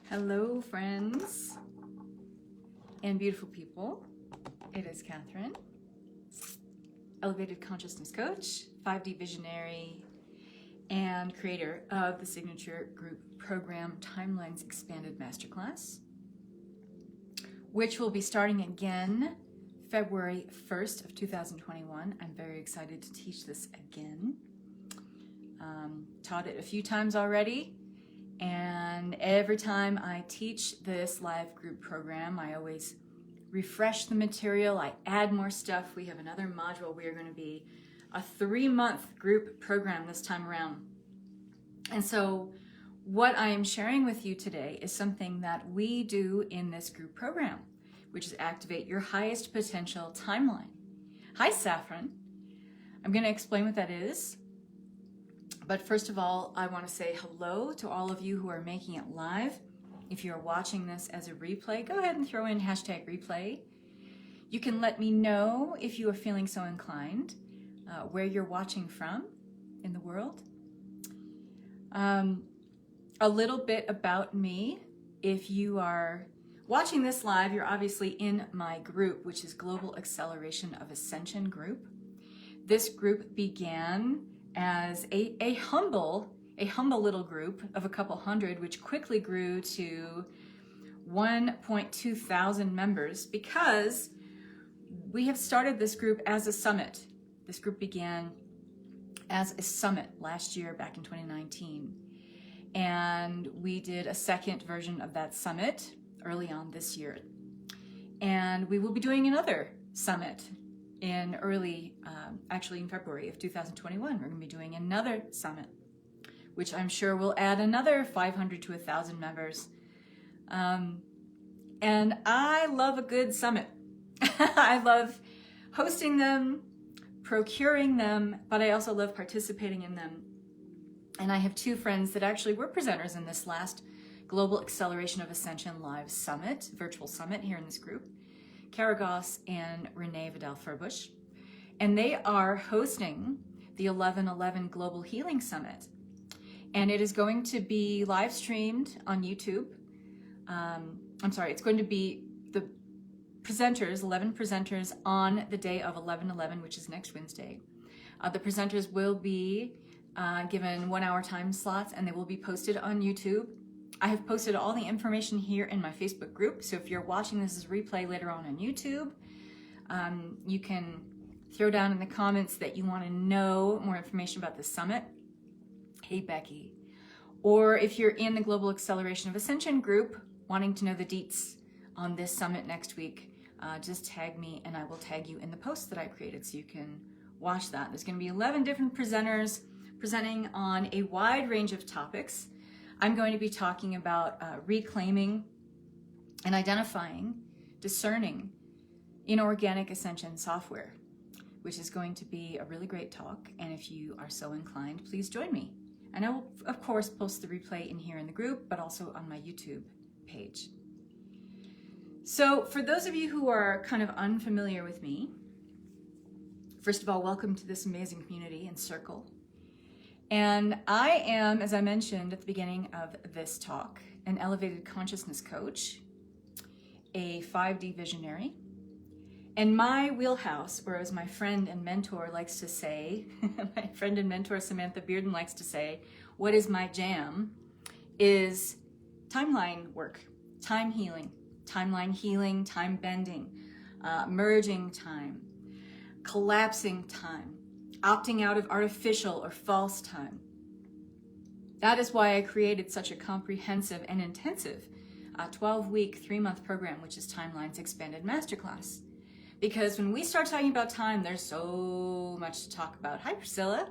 Hello, friends and beautiful people. It is Kathryn, Elevated Consciousness Coach, 5D Visionary, and creator of the signature group program Timelines Expanded Masterclass, which will be starting again February 1st of 2021. I'm very excited to teach this again. Taught it a few times already. And every time I teach this live group program, I always refresh the material. I add more stuff. We have another module. We are going to be a 3-month group program this time around. And so what I am sharing with you today is something that we do in this group program, which is activate your highest potential timeline. Hi, Saffron. I'm going to explain what that is. But first of all, I want to say hello to all of you who are making it live. If you're watching this as a replay, go ahead and throw in hashtag replay. You can let me know if you are feeling so inclined, where you're watching from in the world. A little bit about me. If you are watching this live, you're obviously in my group, which is Global Acceleration of Ascension group. This group began as a humble little group of a couple hundred, which quickly grew to 1.2 thousand members because we have started this group as a summit. This group began as a summit last year, back in 2019. And we did a second version of that summit early on this year. And we will be doing another summit in actually in February of 2021. We're going to be doing another summit, which I'm sure will add another 500 to 1,000 members. And I love a good summit. I love hosting them, procuring them, but I also love participating in them. And I have 2 friends that actually were presenters in this last Global Acceleration of Ascension Live Summit, virtual summit here in this group, Kara Goss and Renee Vidal-Furbush. And they are hosting the 11/11 Global Healing Summit. And it is going to be live streamed on YouTube. It's going to be the presenters, 11 presenters on the day of 11/11, which is next Wednesday. The presenters will be given 1-hour time slots, and they will be posted on YouTube. I have posted all the information here in my Facebook group, so if you're watching this as a replay later on YouTube, you can throw down in the comments that you want to know more information about the summit. Hey, Becky. Or if you're in the Global Acceleration of Ascension group, wanting to know the deets on this summit next week, just tag me and I will tag you in the post that I created so you can watch that. There's going to be 11 different presenters presenting on a wide range of topics. I'm going to be talking about reclaiming and identifying, discerning inorganic ascension software, which is going to be a really great talk. And if you are so inclined, please join me. And I will, of course, post the replay in here in the group, but also on my YouTube page. So for those of you who are kind of unfamiliar with me, first of all, welcome to this amazing community and circle. And I am, as I mentioned at the beginning of this talk, an elevated consciousness coach, a 5D visionary, and my wheelhouse, or as my friend and mentor likes to say, my friend and mentor Samantha Bearden likes to say, what is my jam, is timeline work, time healing, timeline healing, time bending, merging time, collapsing time, opting out of artificial or false time. That is why I created such a comprehensive and intensive 12-week, 3-month program, which is Timelines Expanded Masterclass. Because when we start talking about time, there's so much to talk about. Hi, Priscilla.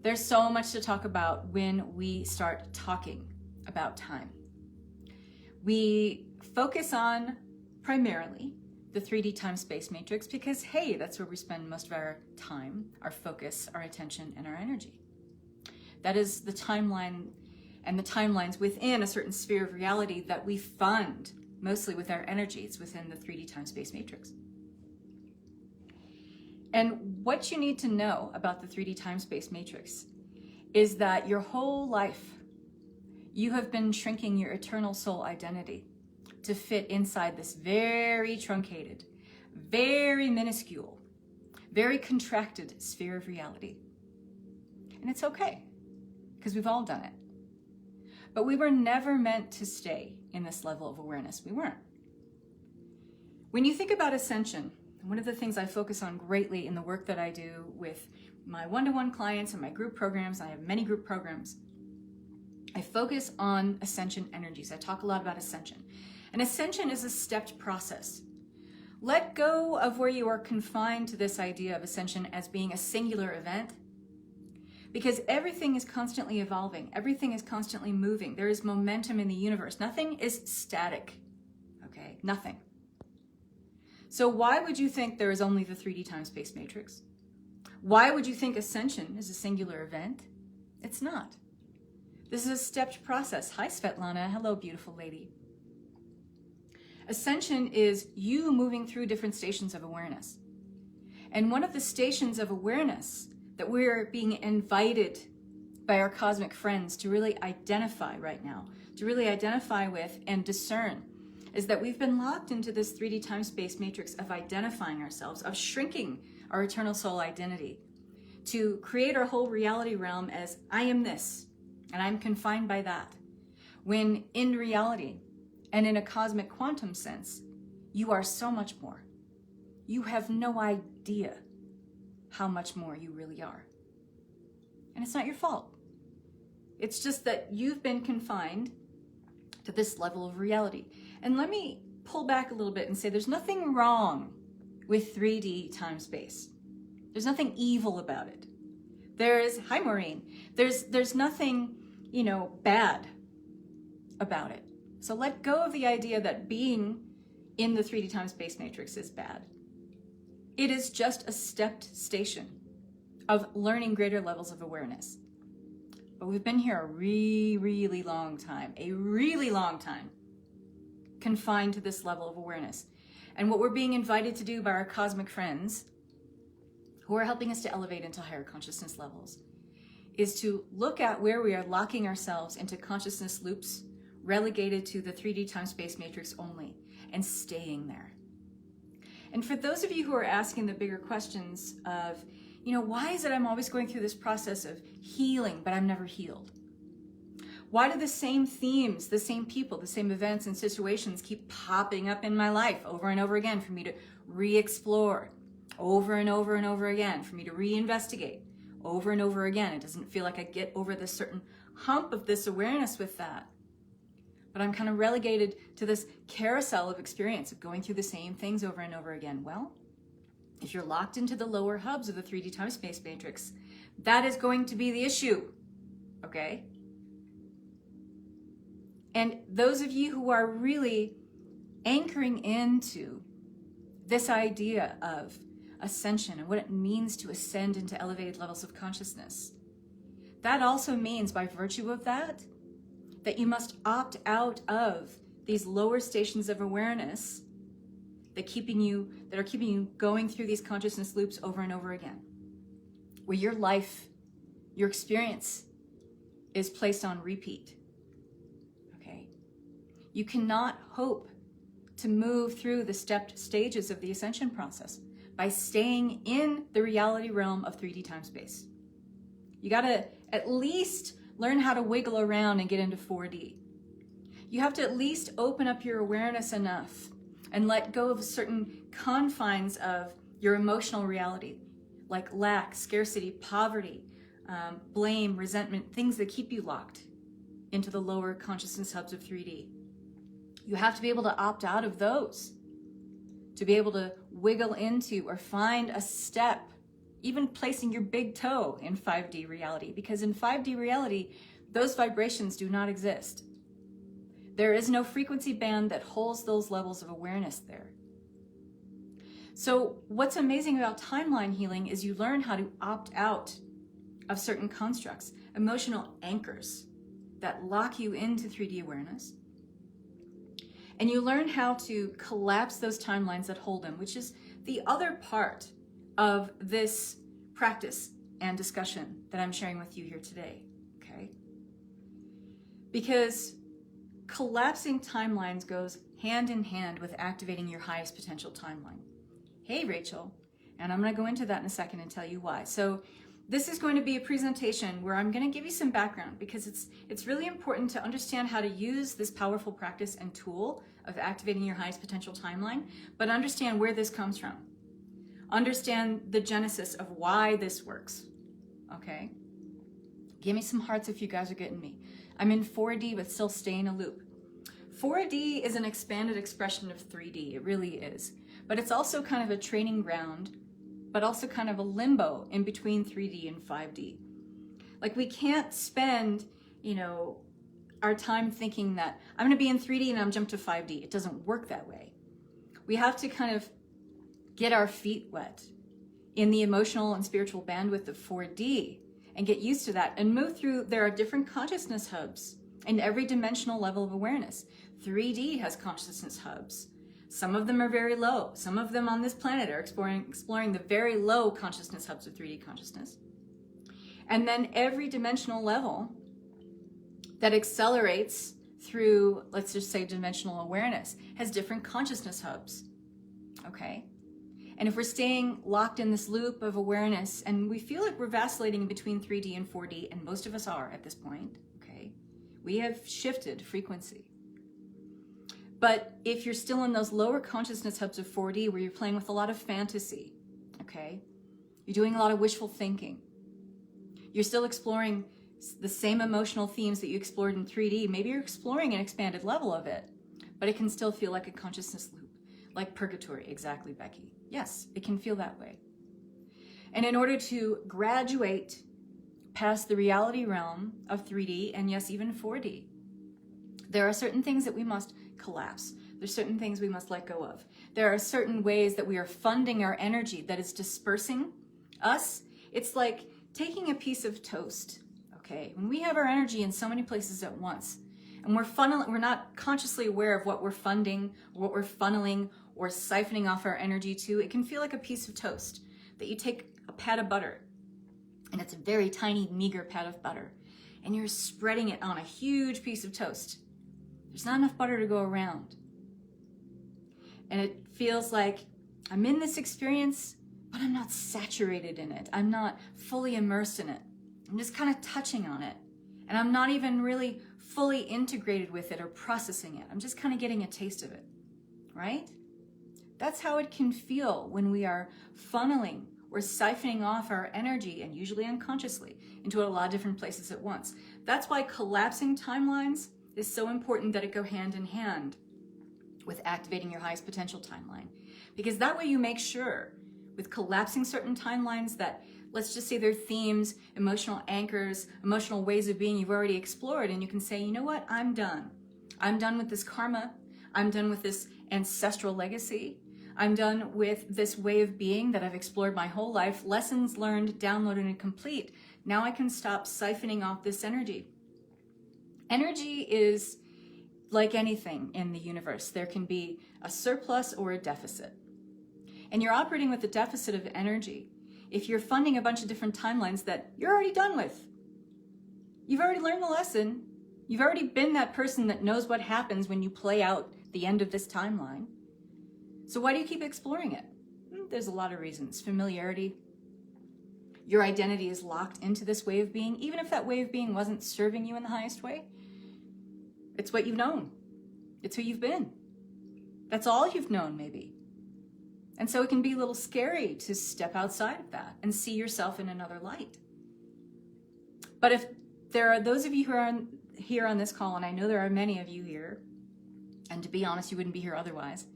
There's so much to talk about when we start talking about time. We focus on primarily the 3D time-space matrix because, hey, that's where we spend most of our time, our focus, our attention, and our energy. That is the timeline and the timelines within a certain sphere of reality that we fund mostly with our energies within the 3D time-space matrix. And what you need to know about the 3D time-space matrix is that your whole life, you have been shrinking your eternal soul identity to fit inside this very truncated, very minuscule, very contracted sphere of reality. And it's okay, because we've all done it. But we were never meant to stay in this level of awareness. We weren't. When you think about ascension, one of the things I focus on greatly in the work that I do with my one-to-one clients and my group programs, I have many group programs, I focus on ascension energies. I talk a lot about ascension. And ascension is a stepped process. Let go of where you are confined to this idea of ascension as being a singular event, because everything is constantly evolving. Everything is constantly moving. There is momentum in the universe. Nothing is static, okay? Nothing. So why would you think there is only the 3D time-space matrix? Why would you think ascension is a singular event? It's not. This is a stepped process. Hi, Svetlana. Hello, beautiful lady. Ascension is you moving through different stations of awareness. And one of the stations of awareness that we're being invited by our cosmic friends to really identify right now, to really identify with and discern, is that we've been locked into this 3D time-space matrix of identifying ourselves, of shrinking our eternal soul identity, to create our whole reality realm as I am this, and I'm confined by that. When in reality, and in a cosmic quantum sense, you are so much more. You have no idea how much more you really are. And it's not your fault. It's just that you've been confined to this level of reality. And let me pull back a little bit and say there's nothing wrong with 3D time-space. There's nothing evil about it. Hi Maureen, there's nothing, bad about it. So let go of the idea that being in the 3D time-space matrix is bad. It is just a stepped station of learning greater levels of awareness. But we've been here a really long time, confined to this level of awareness. And what we're being invited to do by our cosmic friends, who are helping us to elevate into higher consciousness levels, is to look at where we are locking ourselves into consciousness loops relegated to the 3D time-space matrix only, and staying there. And for those of you who are asking the bigger questions of, why is it I'm always going through this process of healing, but I'm never healed? Why do the same themes, the same people, the same events and situations keep popping up in my life over and over again for me to re-explore over and over and over again, for me to re-investigate over and over again? It doesn't feel like I get over this certain hump of this awareness with that. But I'm kind of relegated to this carousel of experience of going through the same things over and over again. Well, if you're locked into the lower hubs of the 3D time-space matrix, that is going to be the issue, okay? And those of you who are really anchoring into this idea of ascension and what it means to ascend into elevated levels of consciousness, that also means, by virtue of that you must opt out of these lower stations of awareness that are keeping you going through these consciousness loops over and over again, where your life, your experience is placed on repeat. Okay? You cannot hope to move through the stepped stages of the ascension process by staying in the reality realm of 3D time-space. You gotta at least learn how to wiggle around and get into 4D. You have to at least open up your awareness enough and let go of certain confines of your emotional reality, like lack, scarcity, poverty, blame, resentment, things that keep you locked into the lower consciousness hubs of 3D. You have to be able to opt out of those to be able to wiggle into or find a step, even placing your big toe in 5D reality, because in 5D reality, those vibrations do not exist. There is no frequency band that holds those levels of awareness there. So what's amazing about timeline healing is you learn how to opt out of certain constructs, emotional anchors that lock you into 3D awareness. And you learn how to collapse those timelines that hold them, which is the other part of this practice and discussion that I'm sharing with you here today, okay? Because collapsing timelines goes hand in hand with activating your highest potential timeline. Hey, Rachel. And I'm going to go into that in a second and tell you why. So this is going to be a presentation where I'm going to give you some background, because it's really important to understand how to use this powerful practice and tool of activating your highest potential timeline, but understand where this comes from. Understand the genesis of why this works. Okay? Give me some hearts if you guys are getting me. I'm in 4D, but still stay in a loop. 4D is an expanded expression of 3D. It really is. But it's also kind of a training ground, but also kind of a limbo in between 3D and 5D. Like, we can't spend, our time thinking that I'm going to be in 3D and I'm jump to 5D. It doesn't work that way. We have to kind of get our feet wet in the emotional and spiritual bandwidth of 4D and get used to that and move through. There are different consciousness hubs in every dimensional level of awareness. 3D has consciousness hubs. Some of them are very low. Some of them on this planet are exploring the very low consciousness hubs of 3D consciousness. And then every dimensional level that accelerates through, let's just say, dimensional awareness has different consciousness hubs. Okay? And if we're staying locked in this loop of awareness and we feel like we're vacillating between 3D and 4D, and most of us are at this point, okay, we have shifted frequency. But if you're still in those lower consciousness hubs of 4D where you're playing with a lot of fantasy, okay, you're doing a lot of wishful thinking, you're still exploring the same emotional themes that you explored in 3D, maybe you're exploring an expanded level of it, but it can still feel like a consciousness loop, like purgatory. Exactly, Becky. Yes, it can feel that way. And in order to graduate past the reality realm of 3D, and yes, even 4D, there are certain things that we must collapse. There's certain things we must let go of. There are certain ways that we are funding our energy that is dispersing us. It's like taking a piece of toast, okay? When we have our energy in so many places at once, and we're not consciously aware of what we're funding, what we're funneling, or siphoning off our energy to, it can feel like a piece of toast that you take a pat of butter, and it's a very tiny, meager pat of butter, and you're spreading it on a huge piece of toast. There's not enough butter to go around. And it feels like I'm in this experience, but I'm not saturated in it. I'm not fully immersed in it. I'm just kind of touching on it. And I'm not even really fully integrated with it or processing it. I'm just kind of getting a taste of it, right? That's how it can feel when we are funneling or siphoning off our energy, and usually unconsciously, into a lot of different places at once. That's why collapsing timelines is so important, that it go hand in hand with activating your highest potential timeline. Because that way you make sure with collapsing certain timelines that, let's just say, they're themes, emotional anchors, emotional ways of being you've already explored, and you can say, you know what, I'm done. I'm done with this karma. I'm done with this ancestral legacy. I'm done with this way of being that I've explored my whole life. Lessons learned, downloaded, and complete. Now I can stop siphoning off this energy. Energy is like anything in the universe. There can be a surplus or a deficit. And you're operating with a deficit of energy if you're funding a bunch of different timelines that you're already done with. You've already learned the lesson. You've already been that person that knows what happens when you play out the end of this timeline. So why do you keep exploring it? There's a lot of reasons. Familiarity. Your identity is locked into this way of being, even if that way of being wasn't serving you in the highest way. It's what you've known. It's who you've been. That's all you've known, maybe. And so it can be a little scary to step outside of that and see yourself in another light. But if there are those of you who are here on this call, and I know there are many of you here, and to be honest, you wouldn't be here otherwise,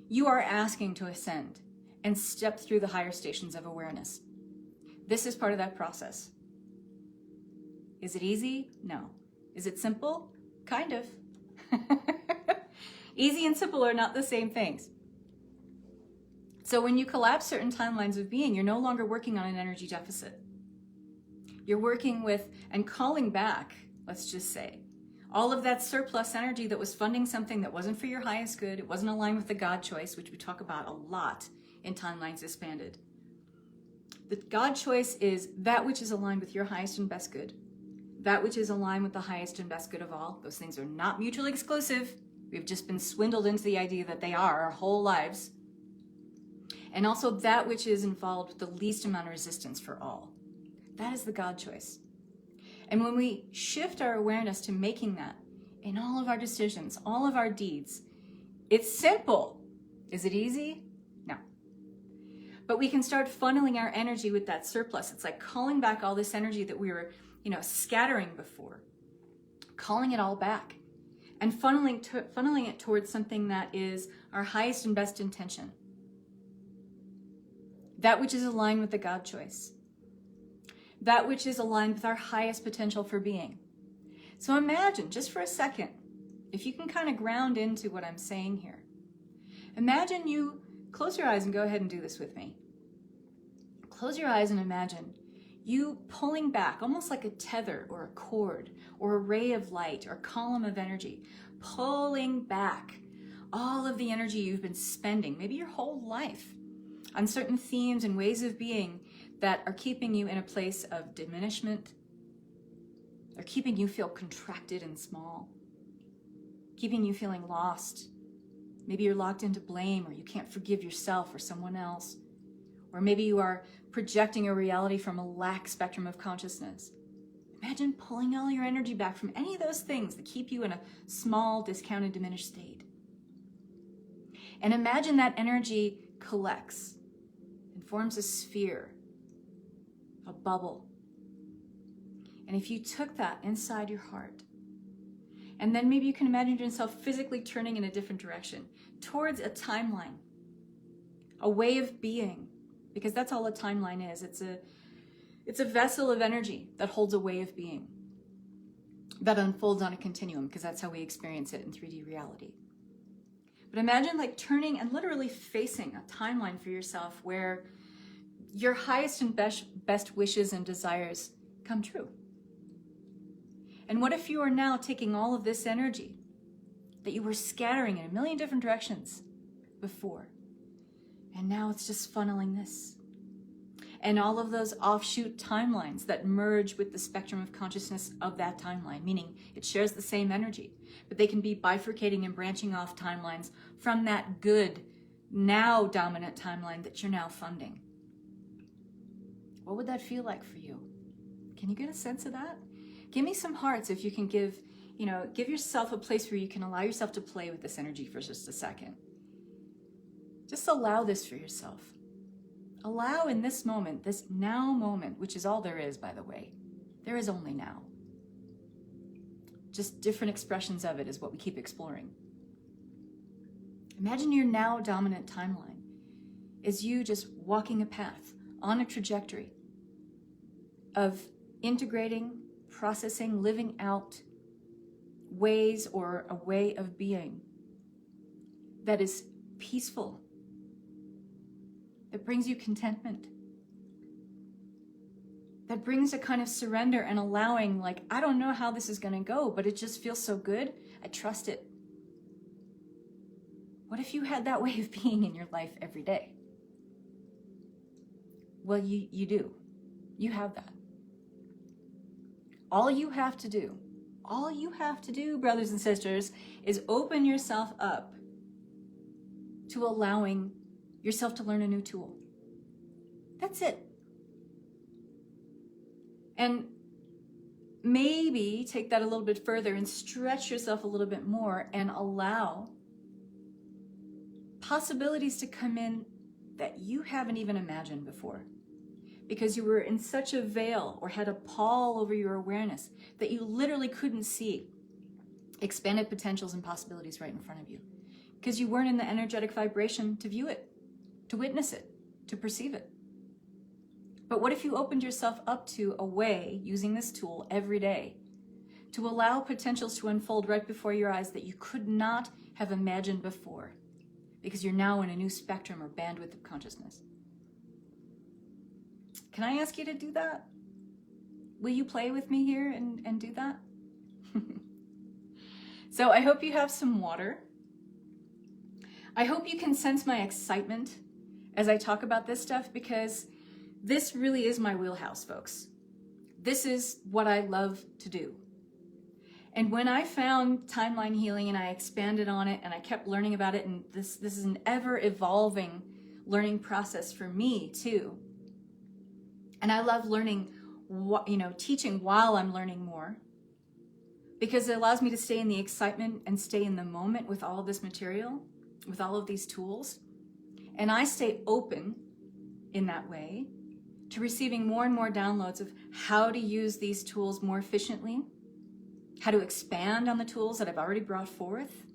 you are asking to ascend and step through the higher stations of awareness. This is part of that process. Is it easy? No. Is it simple? Kind of. Easy and simple are not the same things. So when you collapse certain timelines of being, you're no longer working on an energy deficit. You're working with and calling back, let's just say, all of that surplus energy that was funding something that wasn't for your highest good. It wasn't aligned with the God choice, which we talk about a lot in Timelines Expanded. The God choice is that which is aligned with your highest and best good. that which is aligned with the highest and best good of all. Those things are not mutually exclusive. We've just been swindled into the idea that they are our whole lives. And also that which is involved with the least amount of resistance for all. That is the God choice. And when we shift our awareness to making that in all of our decisions, all of our deeds, it's simple. Is it easy? No. But we can start funneling our energy with that surplus. It's like calling back all this energy that we were, scattering before, calling it all back and funneling it towards something that is our highest and best intention. That which is aligned with the God choice. That which is aligned with our highest potential for being. So imagine, just for a second, if you can kind of ground into what I'm saying here. Imagine you, close your eyes and go ahead and do this with me. Close your eyes and imagine you pulling back, almost like a tether or a cord or a ray of light or column of energy, pulling back all of the energy you've been spending, maybe your whole life, on certain themes and ways of being that are keeping you in a place of diminishment, or keeping you feel contracted and small, keeping you feeling lost. Maybe you're locked into blame, or you can't forgive yourself or someone else. Or maybe you are projecting a reality from a lack spectrum of consciousness. Imagine pulling all your energy back from any of those things that keep you in a small, discounted, diminished state. And imagine that energy collects and forms a sphere, a bubble. And if you took that inside your heart, and then maybe you can imagine yourself physically turning in a different direction towards a timeline, a way of being, because that's all a timeline is. It's a vessel of energy that holds a way of being that unfolds on a continuum, because that's how we experience it in 3D reality. But imagine like turning and literally facing a timeline for yourself where your highest and best wishes and desires come true. And what if you are now taking all of this energy that you were scattering in a million different directions before, and now it's just funneling this? And all of those offshoot timelines that merge with the spectrum of consciousness of that timeline, meaning it shares the same energy, but they can be bifurcating and branching off timelines from that good, now dominant timeline that you're now funding. What would that feel like for you? Can you get a sense of that? Give me some hearts if you can give yourself a place where you can allow yourself to play with this energy for just a second. Just allow this for yourself. Allow in this moment, this now moment, which is all there is, by the way. There is only now. Just different expressions of it is what we keep exploring. Imagine your now dominant timeline is you just walking a path on a trajectory of integrating, processing, living out ways or a way of being that is peaceful, that brings you contentment, that brings a kind of surrender and allowing, like, I don't know how this is going to go, but it just feels so good. I trust it. What if you had that way of being in your life every day? Well, you do. You have that. All you have to do, brothers and sisters, is open yourself up to allowing yourself to learn a new tool. That's it. And maybe take that a little bit further and stretch yourself a little bit more and allow possibilities to come in that you haven't even imagined before, because you were in such a veil or had a pall over your awareness that you literally couldn't see expanded potentials and possibilities right in front of you, because you weren't in the energetic vibration to view it, to witness it, to perceive it. But what if you opened yourself up to a way, using this tool every day, to allow potentials to unfold right before your eyes that you could not have imagined before, because you're now in a new spectrum or bandwidth of consciousness? Can I ask you to do that? Will you play with me here and do that? So I hope you have some water. I hope you can sense my excitement as I talk about this stuff, because this really is my wheelhouse, folks. this is what I love to do. And when I found timeline healing and I expanded on it and I kept learning about it, and this is an ever evolving learning process for me too. And I love learning, teaching while I'm learning more, because it allows me to stay in the excitement and stay in the moment with all of this material, with all of these tools. And I stay open in that way to receiving more and more downloads of how to use these tools more efficiently, how to expand on the tools that I've already brought forth,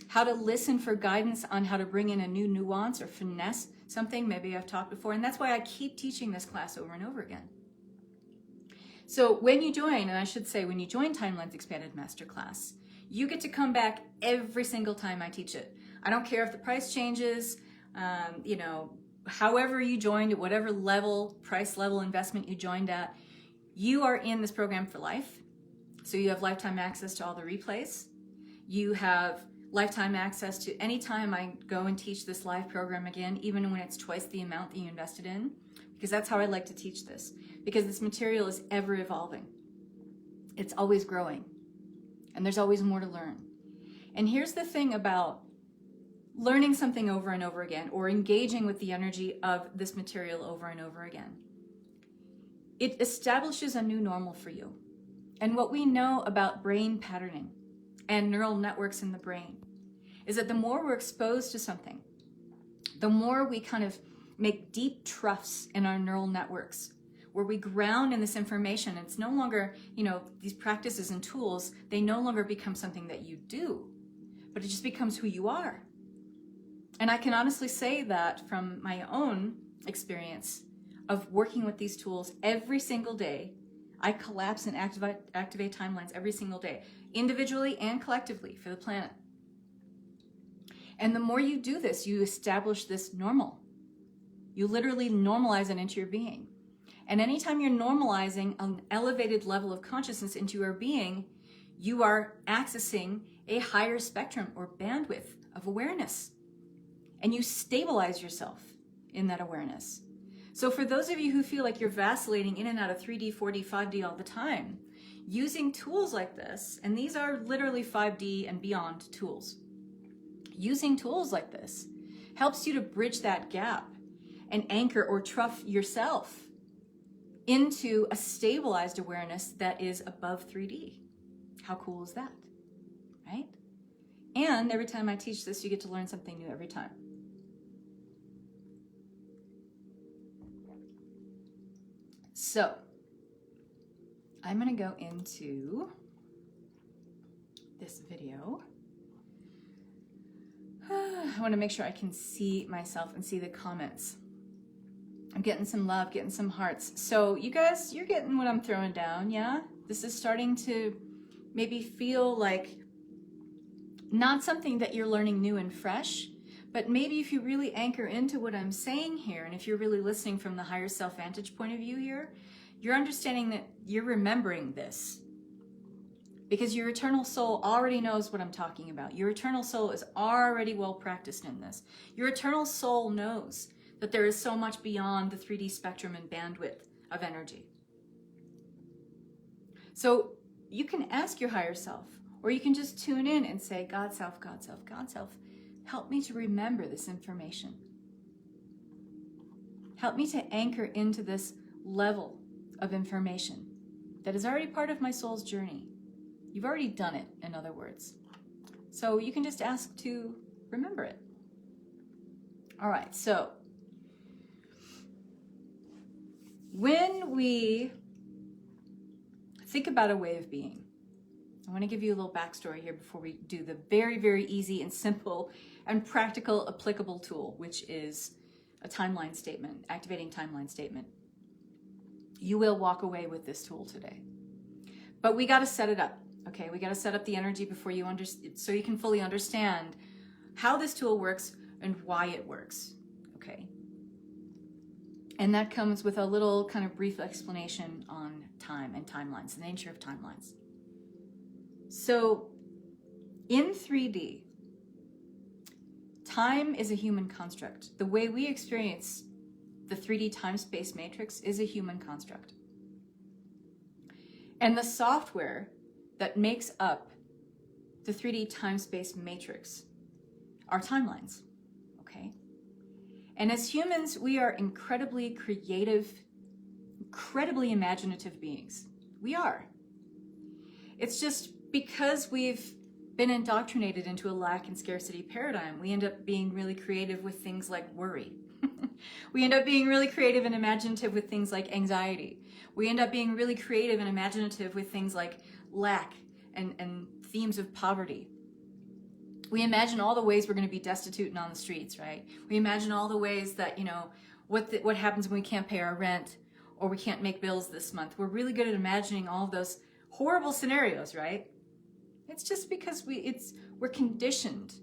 how to listen for guidance on how to bring in a new nuance or finesse something maybe I've taught before. And that's why I keep teaching this class over and over again. So when you join, and I should say when you join Timelines Expanded Masterclass, you get to come back every single time I teach it. I don't care if the price changes, however you joined, at whatever price level investment you joined at, you are in this program for life. So you have lifetime access to all the replays. You have lifetime access to any time I go and teach this live program again, even when it's twice the amount that you invested in, because that's how I like to teach this, because this material is ever evolving. It's always growing, and there's always more to learn. And here's the thing about learning something over and over again, or engaging with the energy of this material over and over again. It establishes a new normal for you. And what we know about brain patterning and neural networks in the brain is that the more we're exposed to something, the more we kind of make deep troughs in our neural networks where we ground in this information. It's no longer, these practices and tools, they no longer become something that you do, but it just becomes who you are. And I can honestly say that from my own experience of working with these tools every single day. I collapse and activate timelines every single day, individually and collectively for the planet. And the more you do this, you establish this normal. You literally normalize it into your being. And anytime you're normalizing an elevated level of consciousness into your being, you are accessing a higher spectrum or bandwidth of awareness. And you stabilize yourself in that awareness. So for those of you who feel like you're vacillating in and out of 3D, 4D, 5D all the time, using tools like this, and these are literally 5D and beyond tools, using tools like this helps you to bridge that gap and anchor or trough yourself into a stabilized awareness that is above 3D. How cool is that, right? And every time I teach this, you get to learn something new every time. So I'm going to go into this video. I want to make sure I can see myself and see the comments. I'm getting some love, getting some hearts. So you guys, you're getting what I'm throwing down, yeah? This is starting to maybe feel like not something that you're learning new and fresh, but maybe if you really anchor into what I'm saying here, and if you're really listening from the higher self vantage point of view here, you're understanding that you're remembering this. Because your eternal soul already knows what I'm talking about. Your eternal soul is already well practiced in this. Your eternal soul knows that there is so much beyond the 3D spectrum and bandwidth of energy. So you can ask your higher self, or you can just tune in and say, God self, God self, God self, help me to remember this information. Help me to anchor into this level of information that is already part of my soul's journey. You've already done it, in other words. So you can just ask to remember it. All right, so when we think about a way of being, I want to give you a little backstory here before we do the very, very easy and simple and practical applicable tool, which is a timeline statement, activating timeline statement. You will walk away with this tool today. But we got to set it up, okay? We got to set up the energy before you so you can fully understand how this tool works and why it works, okay? And that comes with a little kind of brief explanation on time and timelines, the nature of timelines. So in 3D, time is a human construct. The way we experience the 3D time-space matrix is a human construct. And the software that makes up the 3D time-space matrix are timelines, okay? And as humans, we are incredibly creative, incredibly imaginative beings. We are. It's just because we've been indoctrinated into a lack and scarcity paradigm, we end up being really creative with things like worry. We end up being really creative and imaginative with things like anxiety. We end up being really creative and imaginative with things like lack and themes of poverty. We imagine all the ways we're going to be destitute and on the streets, right? We imagine all the ways that, what happens when we can't pay our rent or we can't make bills this month. We're really good at imagining all of those horrible scenarios, right? It's just because we're conditioned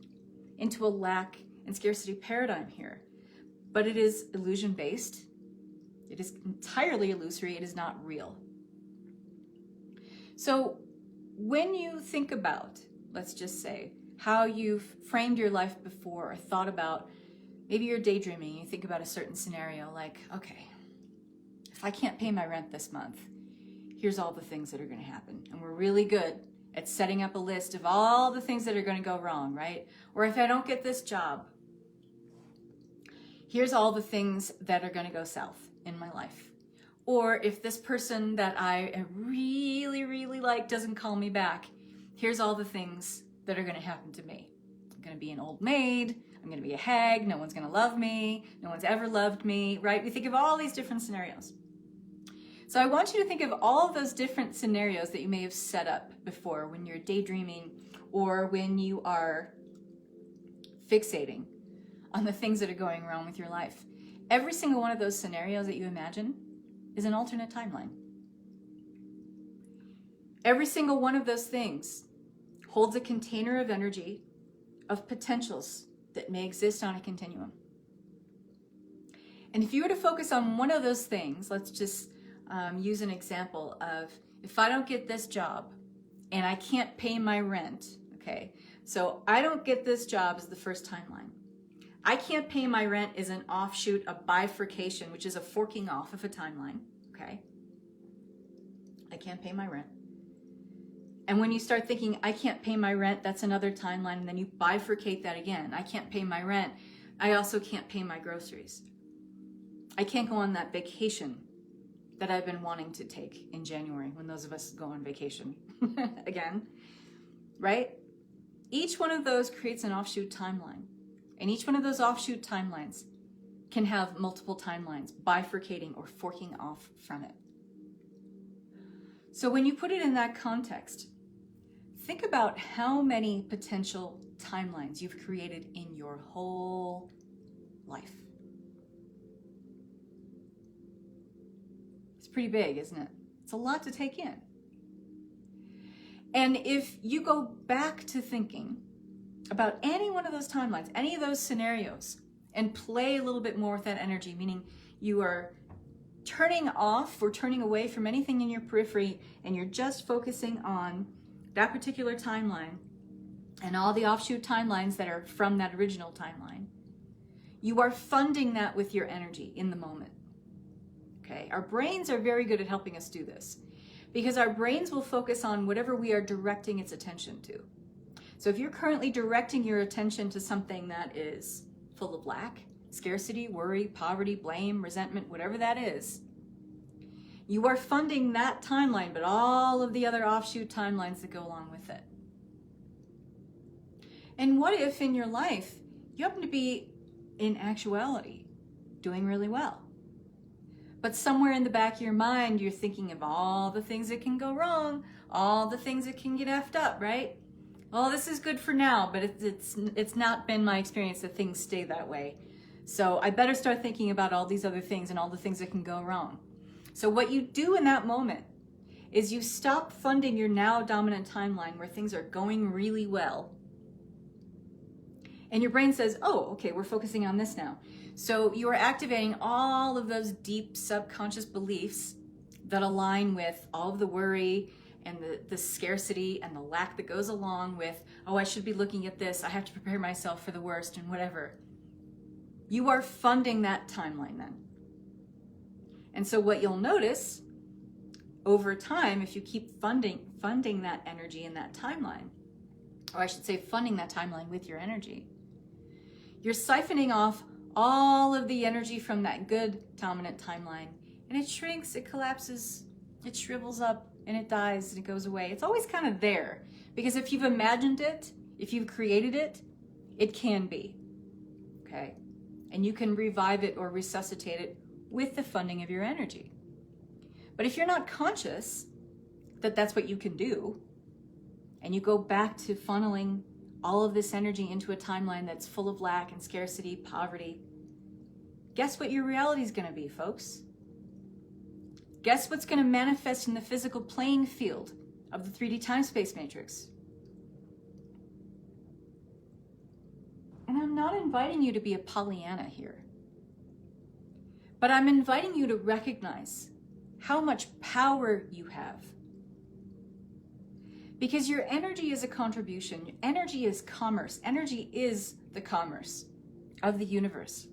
into a lack and scarcity paradigm here. But it is illusion-based. It is entirely illusory. It is not real. So when you think about, let's just say, how you've framed your life before or thought about, maybe you're daydreaming, you think about a certain scenario like, okay, if I can't pay my rent this month, here's all the things that are going to happen. And we're really good at setting up a list of all the things that are going to go wrong, right? Or if I don't get this job, here's all the things that are going to go south in my life. Or if this person that I really, really like doesn't call me back, here's all the things that are going to happen to me. I'm going to be an old maid. I'm going to be a hag. No one's going to love me. No one's ever loved me, right? We think of all these different scenarios. So I want you to think of all of those different scenarios that you may have set up before when you're daydreaming or when you are fixating on the things that are going wrong with your life. Every single one of those scenarios that you imagine is an alternate timeline. Every single one of those things holds a container of energy, of potentials that may exist on a continuum. And if you were to focus on one of those things, let's just use an example of, if I don't get this job and I can't pay my rent, okay? So I don't get this job is the first timeline. I can't pay my rent is an offshoot, a bifurcation, which is a forking off of a timeline, okay? I can't pay my rent. And when you start thinking, I can't pay my rent, that's another timeline, and then you bifurcate that again. I can't pay my rent. I also can't pay my groceries. I can't go on that vacation that I've been wanting to take in January when those of us go on vacation again, right? Each one of those creates an offshoot timeline. And each one of those offshoot timelines can have multiple timelines bifurcating or forking off from it. So when you put it in that context, think about how many potential timelines you've created in your whole life. It's pretty big, isn't it? It's a lot to take in. And if you go back to thinking about any one of those timelines, any of those scenarios, and play a little bit more with that energy, meaning you are turning off or turning away from anything in your periphery and you're just focusing on that particular timeline and all the offshoot timelines that are from that original timeline, you are funding that with your energy in the moment. Okay? Our brains are very good at helping us do this because our brains will focus on whatever we are directing its attention to. So if you're currently directing your attention to something that is full of lack, scarcity, worry, poverty, blame, resentment, whatever that is, you are funding that timeline, but all of the other offshoot timelines that go along with it. And what if in your life you happen to be, in actuality, doing really well? But somewhere in the back of your mind, you're thinking of all the things that can go wrong, all the things that can get effed up, right? Well, this is good for now, but it's not been my experience that things stay that way. So I better start thinking about all these other things and all the things that can go wrong. So what you do in that moment is you stop funding your now dominant timeline where things are going really well. And your brain says, oh, okay, we're focusing on this now. So you are activating all of those deep subconscious beliefs that align with all of the worry and the scarcity and the lack that goes along with, oh, I should be looking at this, I have to prepare myself for the worst and whatever. You are funding that timeline then. And so what you'll notice over time, if you keep funding that energy in that timeline, or I should say funding that timeline with your energy, you're siphoning off all of the energy from that good dominant timeline, and it shrinks, it collapses, it shrivels up, and it dies, and it goes away. It's always kind of there, because if you've imagined it, if you've created it, it can be, okay? And you can revive it or resuscitate it with the funding of your energy. But if you're not conscious that that's what you can do, and you go back to funneling all of this energy into a timeline that's full of lack and scarcity, poverty, guess what your reality is going to be, folks? Guess what's going to manifest in the physical playing field of the 3D time-space matrix? And I'm not inviting you to be a Pollyanna here, but I'm inviting you to recognize how much power you have. Because your energy is a contribution. Energy is commerce. Energy is the commerce of the universe.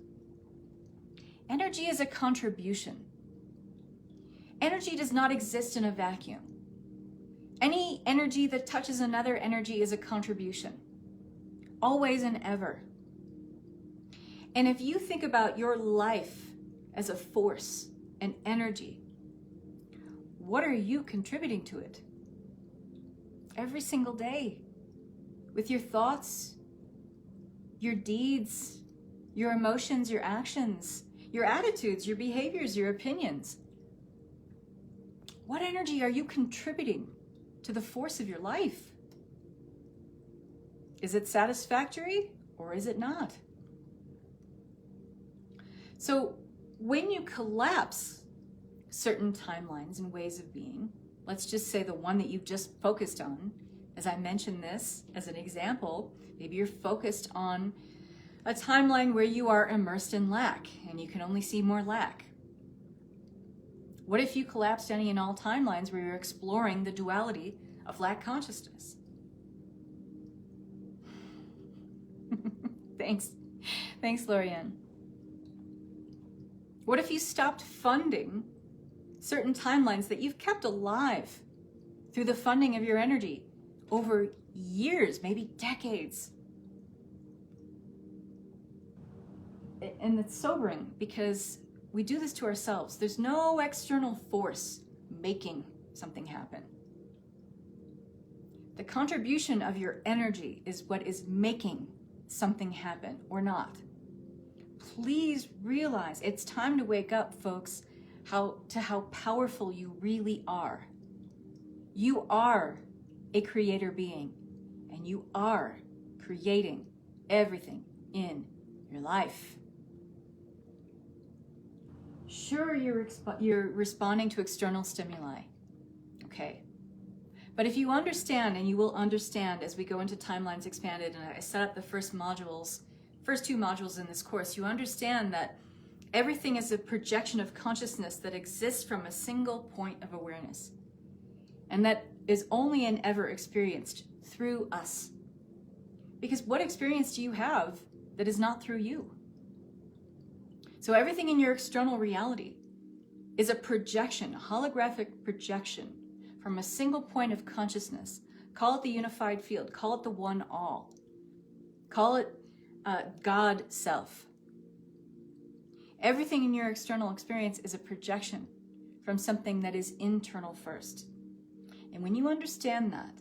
Energy is a contribution. Energy does not exist in a vacuum. Any energy that touches another energy is a contribution, always and ever. And if you think about your life as a force, an energy, what are you contributing to it? Every single day, with your thoughts, your deeds, your emotions, your actions, your attitudes, your behaviors, your opinions. What energy are you contributing to the force of your life? Is it satisfactory or is it not? So when you collapse certain timelines and ways of being, let's just say the one that you've just focused on, as I mentioned this as an example, maybe you're focused on a timeline where you are immersed in lack and you can only see more lack. What if you collapsed any and all timelines where you're exploring the duality of lack consciousness? Thanks, Lorianne. What if you stopped funding certain timelines that you've kept alive through the funding of your energy over years, maybe decades? And it's sobering because we do this to ourselves. There's no external force making something happen. The contribution of your energy is what is making something happen or not. Please realize it's time to wake up, folks, how powerful you really are. You are a creator being, and you are creating everything in your life. Sure, you're responding to external stimuli, okay? But if you understand, and you will understand as we go into Timelines Expanded, and I set up the first two modules in this course, you understand that everything is a projection of consciousness that exists from a single point of awareness, and that is only and ever experienced through us. Because what experience do you have that is not through you? So everything in your external reality is a projection, a holographic projection from a single point of consciousness. Call it the unified field, call it the one all, call it God self. Everything in your external experience is a projection from something that is internal first. And when you understand that,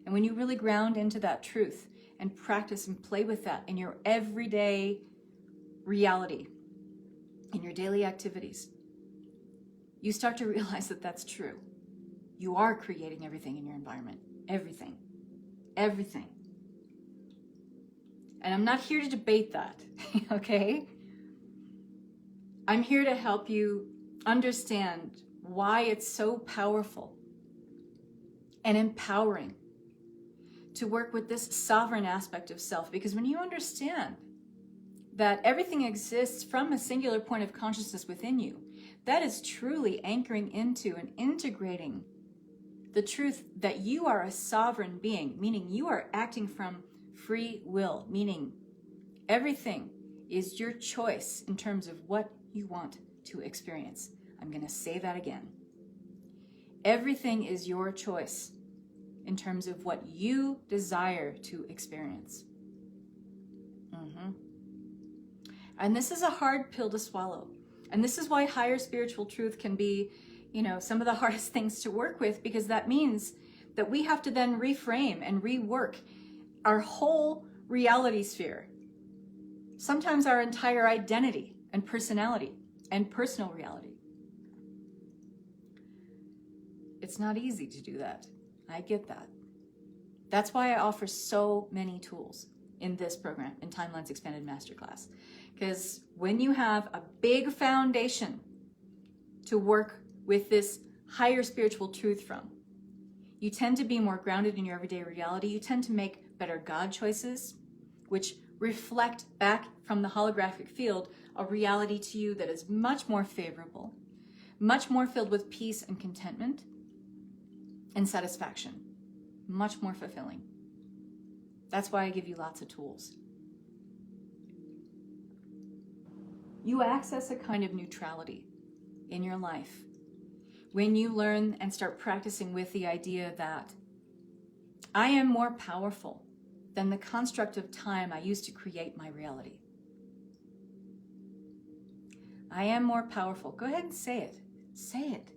and when you really ground into that truth and practice and play with that in your everyday reality, in your daily activities, you start to realize that that's true. You are creating everything in your environment. Everything. Everything. And I'm not here to debate that, okay? I'm here to help you understand why it's so powerful and empowering to work with this sovereign aspect of self. Because when you understand that everything exists from a singular point of consciousness within you, that is truly anchoring into and integrating the truth that you are a sovereign being, meaning you are acting from free will, meaning everything is your choice in terms of what you want to experience. I'm going to say that again. Everything is your choice in terms of what you desire to experience. And this is a hard pill to swallow. And this is why higher spiritual truth can be, some of the hardest things to work with, because that means that we have to then reframe and rework our whole reality sphere. Sometimes our entire identity and personality and personal reality. It's not easy to do that. I get that. That's why I offer so many tools in this program, in Timelines Expanded Masterclass. Because when you have a big foundation to work with this higher spiritual truth from, you tend to be more grounded in your everyday reality. You tend to make better God choices, which reflect back from the holographic field a reality to you that is much more favorable, much more filled with peace and contentment and satisfaction, much more fulfilling. That's why I give you lots of tools. You access a kind of neutrality in your life when you learn and start practicing with the idea that I am more powerful than the construct of time I use to create my reality. I am more powerful. Go ahead and say it. Say it.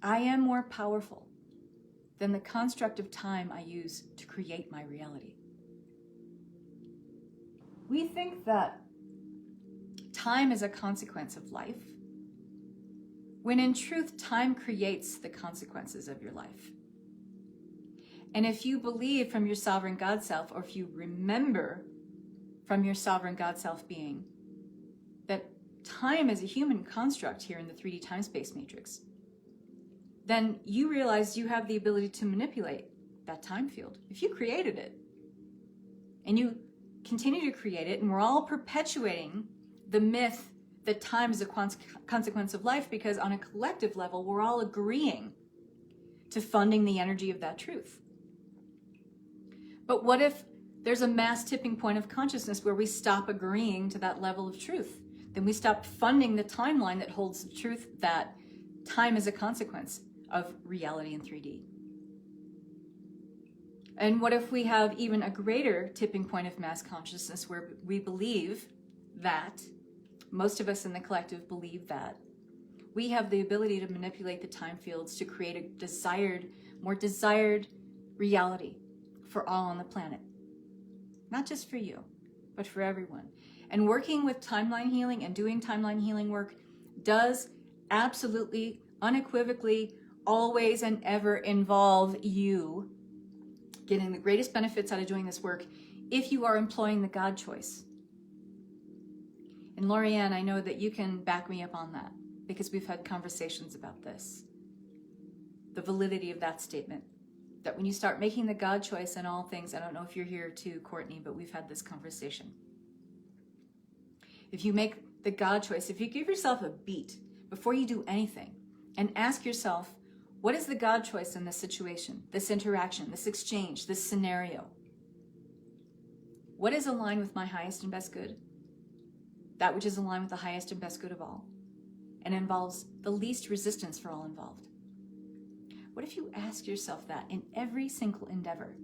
I am more powerful than the construct of time I use to create my reality. We think that time is a consequence of life, when in truth, time creates the consequences of your life. And if you believe from your sovereign God self, or if you remember from your sovereign God self being that time is a human construct here in the 3D time-space matrix, then you realize you have the ability to manipulate that time field. If you created it, and you continue to create it, and we're all perpetuating the myth that time is a consequence of life, because on a collective level, we're all agreeing to funding the energy of that truth. But what if there's a mass tipping point of consciousness where we stop agreeing to that level of truth? Then we stop funding the timeline that holds the truth that time is a consequence of reality in 3D. And what if we have even a greater tipping point of mass consciousness where we believe that, most of us in the collective believe that, we have the ability to manipulate the time fields to create a more desired reality for all on the planet. Not just for you, but for everyone. And working with timeline healing and doing timeline healing work does absolutely, unequivocally, always and ever involve you getting the greatest benefits out of doing this work if you are employing the God choice. And Lorianne, I know that you can back me up on that, because we've had conversations about this. The validity of that statement. That when you start making the God choice in all things, I don't know if you're here too, Courtney, but we've had this conversation. If you make the God choice, if you give yourself a beat before you do anything and ask yourself, what is the God choice in this situation, this interaction, this exchange, this scenario? What is aligned with my highest and best good? That which is aligned with the highest and best good of all, and involves the least resistance for all involved. What if you ask yourself that in every single endeavor?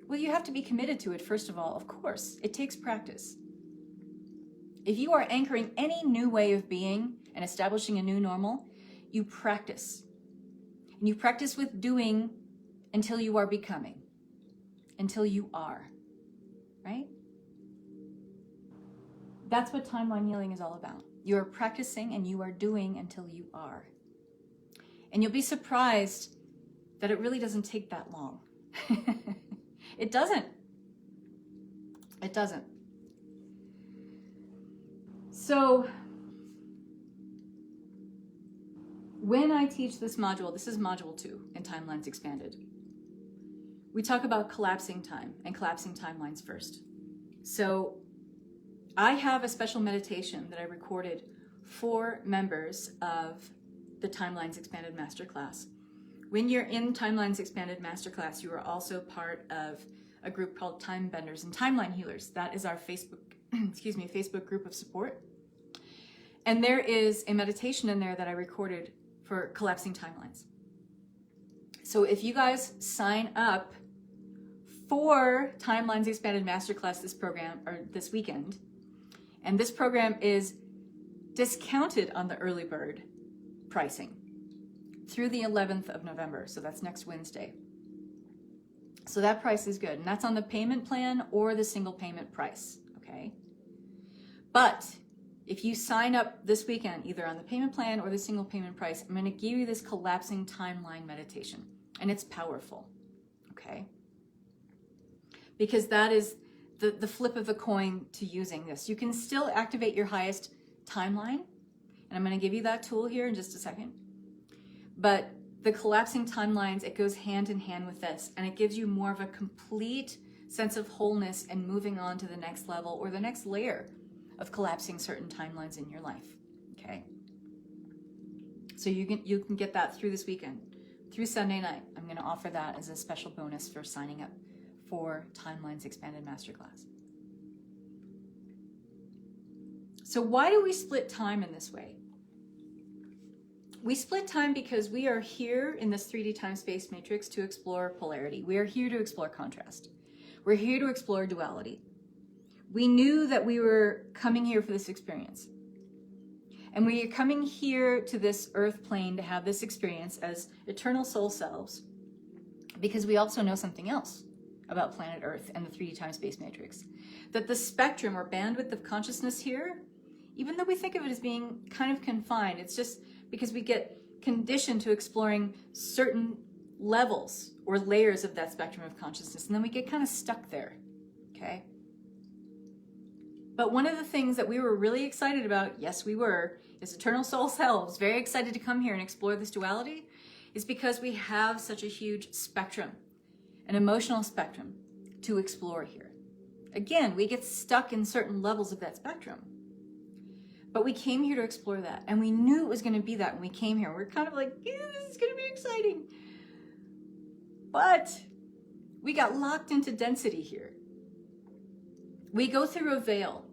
Well, you have to be committed to it, first of all, of course. It takes practice. If you are anchoring any new way of being and establishing a new normal, you practice. And you practice with doing until you are becoming, until you are, right? That's what timeline healing is all about. You are practicing and you are doing until you are. And you'll be surprised that it really doesn't take that long. It doesn't. It doesn't. So, when I teach this module, this is module 2 in Timelines Expanded, we talk about collapsing time and collapsing timelines first. So, I have a special meditation that I recorded for members of the Timelines Expanded Masterclass. When you're in Timelines Expanded Masterclass, you are also part of a group called Time Benders and Timeline Healers. That is our Facebook, Facebook group of support. And there is a meditation in there that I recorded for collapsing timelines. So if you guys sign up for Timelines Expanded Masterclass this weekend, and this program is discounted on the early bird pricing through the 11th of November, so that's next Wednesday. So that price is good, and that's on the payment plan or the single payment price, okay? But if you sign up this weekend, either on the payment plan or the single payment price, I'm going to give you this collapsing timeline meditation, and it's powerful, okay? Because that is the flip of the coin to using this. You can still activate your highest timeline, and I'm going to give you that tool here in just a second. But the collapsing timelines, it goes hand in hand with this, and it gives you more of a complete sense of wholeness and moving on to the next level or the next layer of collapsing certain timelines in your life, okay? So you can get that through this weekend. Through Sunday night, I'm going to offer that as a special bonus for signing up for Timelines Expanded Masterclass. So why do we split time in this way? We split time because we are here in this 3D time-space matrix to explore polarity. We are here to explore contrast. We're here to explore duality. We knew that we were coming here for this experience. And we are coming here to this earth plane to have this experience as eternal soul selves, because we also know something else about planet Earth and the 3D time-space matrix. That the spectrum or bandwidth of consciousness here, even though we think of it as being kind of confined, it's just because we get conditioned to exploring certain levels or layers of that spectrum of consciousness, and then we get kind of stuck there, okay? But one of the things that we were really excited about, yes we were, as eternal soul selves, very excited to come here and explore this duality, is because we have such a huge spectrum, an emotional spectrum to explore here. Again, we get stuck in certain levels of that spectrum. But we came here to explore that, and we knew it was going to be that when we came here. We're kind of like, yeah, this is going to be exciting. But we got locked into density here. We go through a veil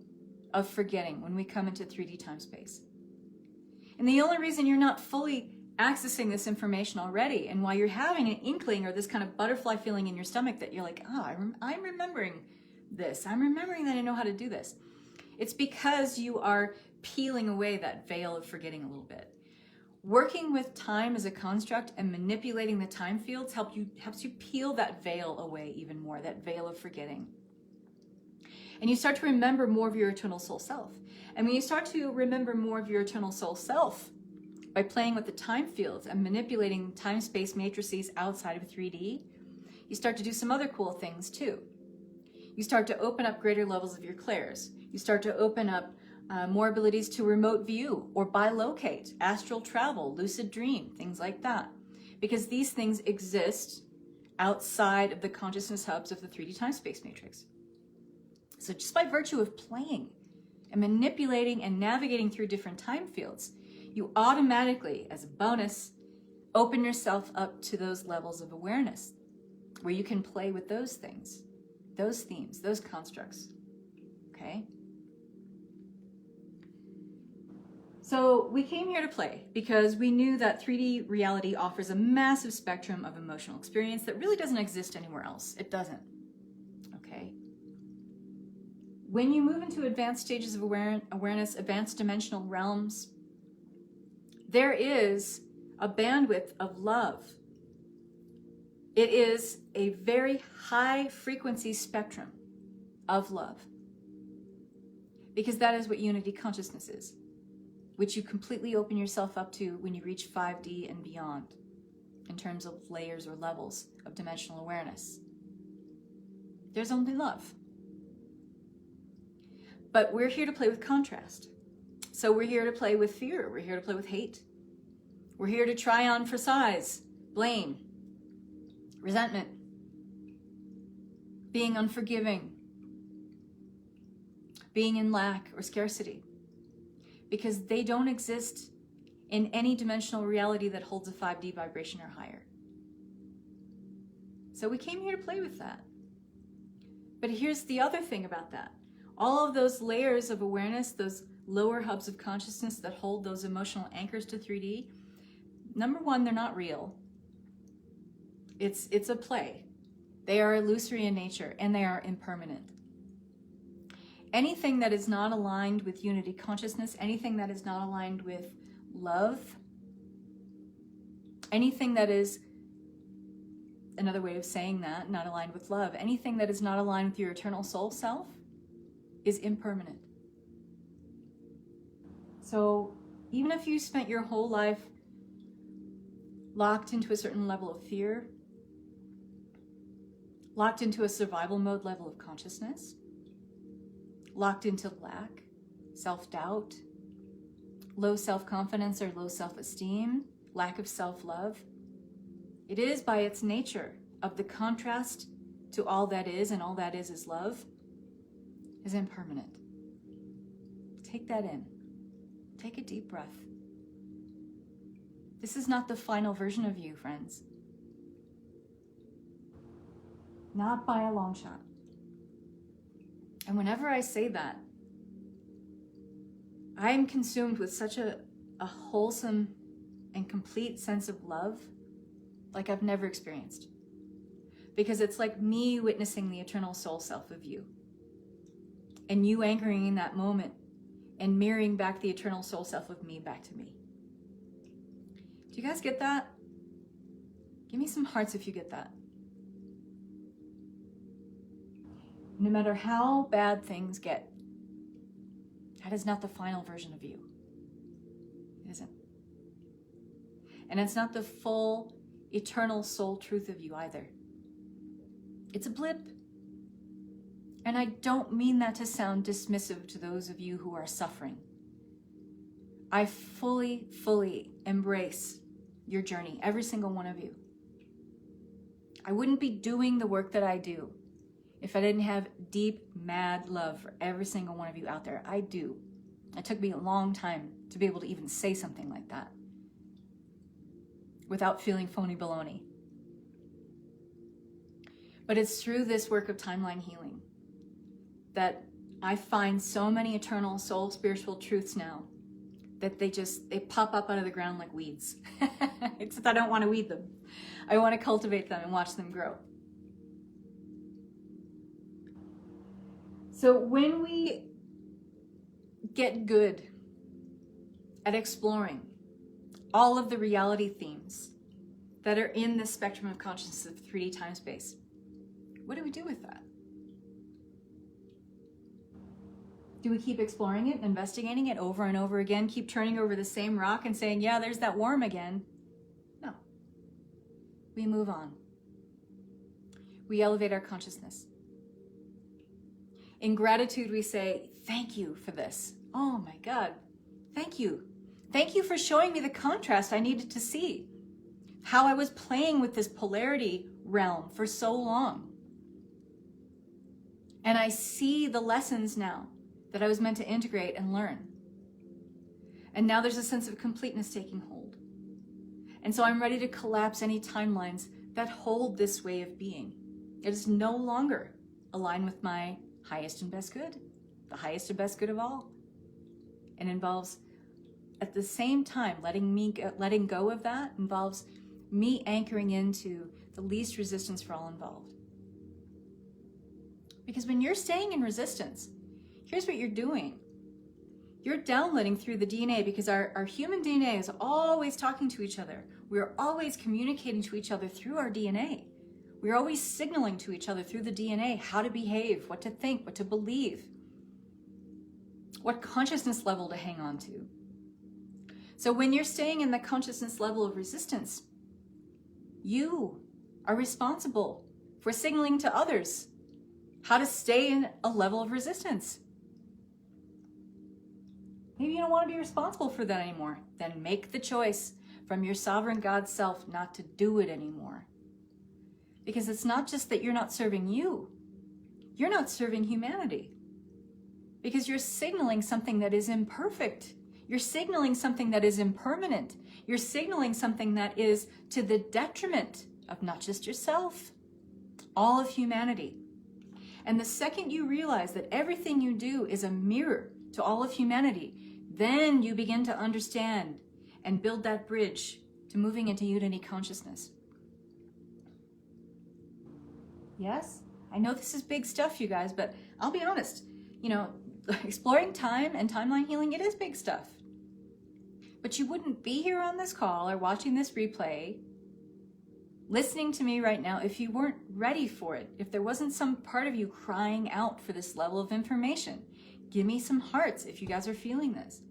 of forgetting when we come into 3D time space. And the only reason you're not fully accessing this information already, and why you're having an inkling or this kind of butterfly feeling in your stomach that you're like, I'm remembering this. I'm remembering that I know how to do this. It's because you are peeling away that veil of forgetting a little bit. Working with time as a construct and manipulating the time fields helps you peel that veil away even more, that veil of forgetting. And you start to remember more of your eternal soul self. And when you start to remember more of your eternal soul self by playing with the time fields and manipulating time-space matrices outside of 3D, you start to do some other cool things too. You start to open up greater levels of your clairs. You start to open up more abilities to remote view or bilocate, astral travel, lucid dream, things like that. Because these things exist outside of the consciousness hubs of the 3D time-space matrix. So just by virtue of playing and manipulating and navigating through different time fields, you automatically, as a bonus, open yourself up to those levels of awareness where you can play with those things, those themes, those constructs, okay? So we came here to play because we knew that 3D reality offers a massive spectrum of emotional experience that really doesn't exist anywhere else. It doesn't, okay? When you move into advanced stages of awareness, advanced dimensional realms, there is a bandwidth of love. It is a very high frequency spectrum of love, because that is what unity consciousness is, which you completely open yourself up to when you reach 5D and beyond in terms of layers or levels of dimensional awareness. There's only love. But we're here to play with contrast. So we're here to play with fear. We're here to play with hate. We're here to try on for size, blame, resentment, being unforgiving, being in lack or scarcity, because they don't exist in any dimensional reality that holds a 5D vibration or higher. So we came here to play with that. But here's the other thing about that. All of those layers of awareness, those lower hubs of consciousness that hold those emotional anchors to 3D, Number one, they're not real. It's a play. They are illusory in nature, and they are impermanent. Anything that is not aligned with unity consciousness, anything that is not aligned with love, anything that is, another way of saying that, not aligned with love, anything that is not aligned with your eternal soul self is impermanent. So even if you spent your whole life locked into a certain level of fear, locked into a survival mode level of consciousness, locked into lack, self-doubt, low self-confidence or low self-esteem, lack of self-love, it is by its nature of the contrast to all that is, and all that is love, is impermanent. Take that in. Take a deep breath. This is not the final version of you, friends. Not by a long shot. And whenever I say that, I am consumed with such a wholesome and complete sense of love like I've never experienced. Because it's like me witnessing the eternal soul self of you. And you anchoring in that moment and mirroring back the eternal soul self of me back to me. Do you guys get that? Give me some hearts if you get that. No matter how bad things get, that is not the final version of you. It isn't. And it's not the full, eternal soul truth of you either. It's a blip. And I don't mean that to sound dismissive to those of you who are suffering. I fully, fully embrace your journey, every single one of you. I wouldn't be doing the work that I do if I didn't have deep, mad love for every single one of you out there. I do. It took me a long time to be able to even say something like that without feeling phony baloney. But it's through this work of timeline healing that I find so many eternal soul spiritual truths now that they pop up out of the ground like weeds. Except I don't want to weed them. I want to cultivate them and watch them grow. So when we get good at exploring all of the reality themes that are in the spectrum of consciousness of 3D time space, what do we do with that? Do we keep exploring it, investigating it over and over again, keep turning over the same rock and saying, yeah, there's that worm again? No. We move on. We elevate our consciousness. In gratitude, we say, thank you for this. Oh my God, thank you. Thank you for showing me the contrast I needed to see. How I was playing with this polarity realm for so long. And I see the lessons now that I was meant to integrate and learn. And now there's a sense of completeness taking hold. And so I'm ready to collapse any timelines that hold this way of being. It is no longer aligned with my highest and best good, the highest and best good of all. And involves, at the same time, letting go of that involves me anchoring into the least resistance for all involved. Because when you're staying in resistance, here's what you're doing. You're downloading through the DNA, because our human DNA is always talking to each other. We're always communicating to each other through our DNA. We're always signaling to each other through the DNA how to behave, what to think, what to believe, what consciousness level to hang on to. So when you're staying in the consciousness level of resistance, you are responsible for signaling to others how to stay in a level of resistance. Maybe you don't want to be responsible for that anymore. Then make the choice from your sovereign God self not to do it anymore. Because it's not just that you're not serving you, you're not serving humanity. Because you're signaling something that is imperfect. You're signaling something that is impermanent. You're signaling something that is to the detriment of not just yourself, all of humanity. And the second you realize that everything you do is a mirror to all of humanity, then you begin to understand and build that bridge to moving into unity consciousness. Yes, I know this is big stuff, you guys, but I'll be honest, exploring time and timeline healing, it is big stuff. But you wouldn't be here on this call or watching this replay, listening to me right now, if you weren't ready for it, if there wasn't some part of you crying out for this level of information. Give me some hearts if you guys are feeling this.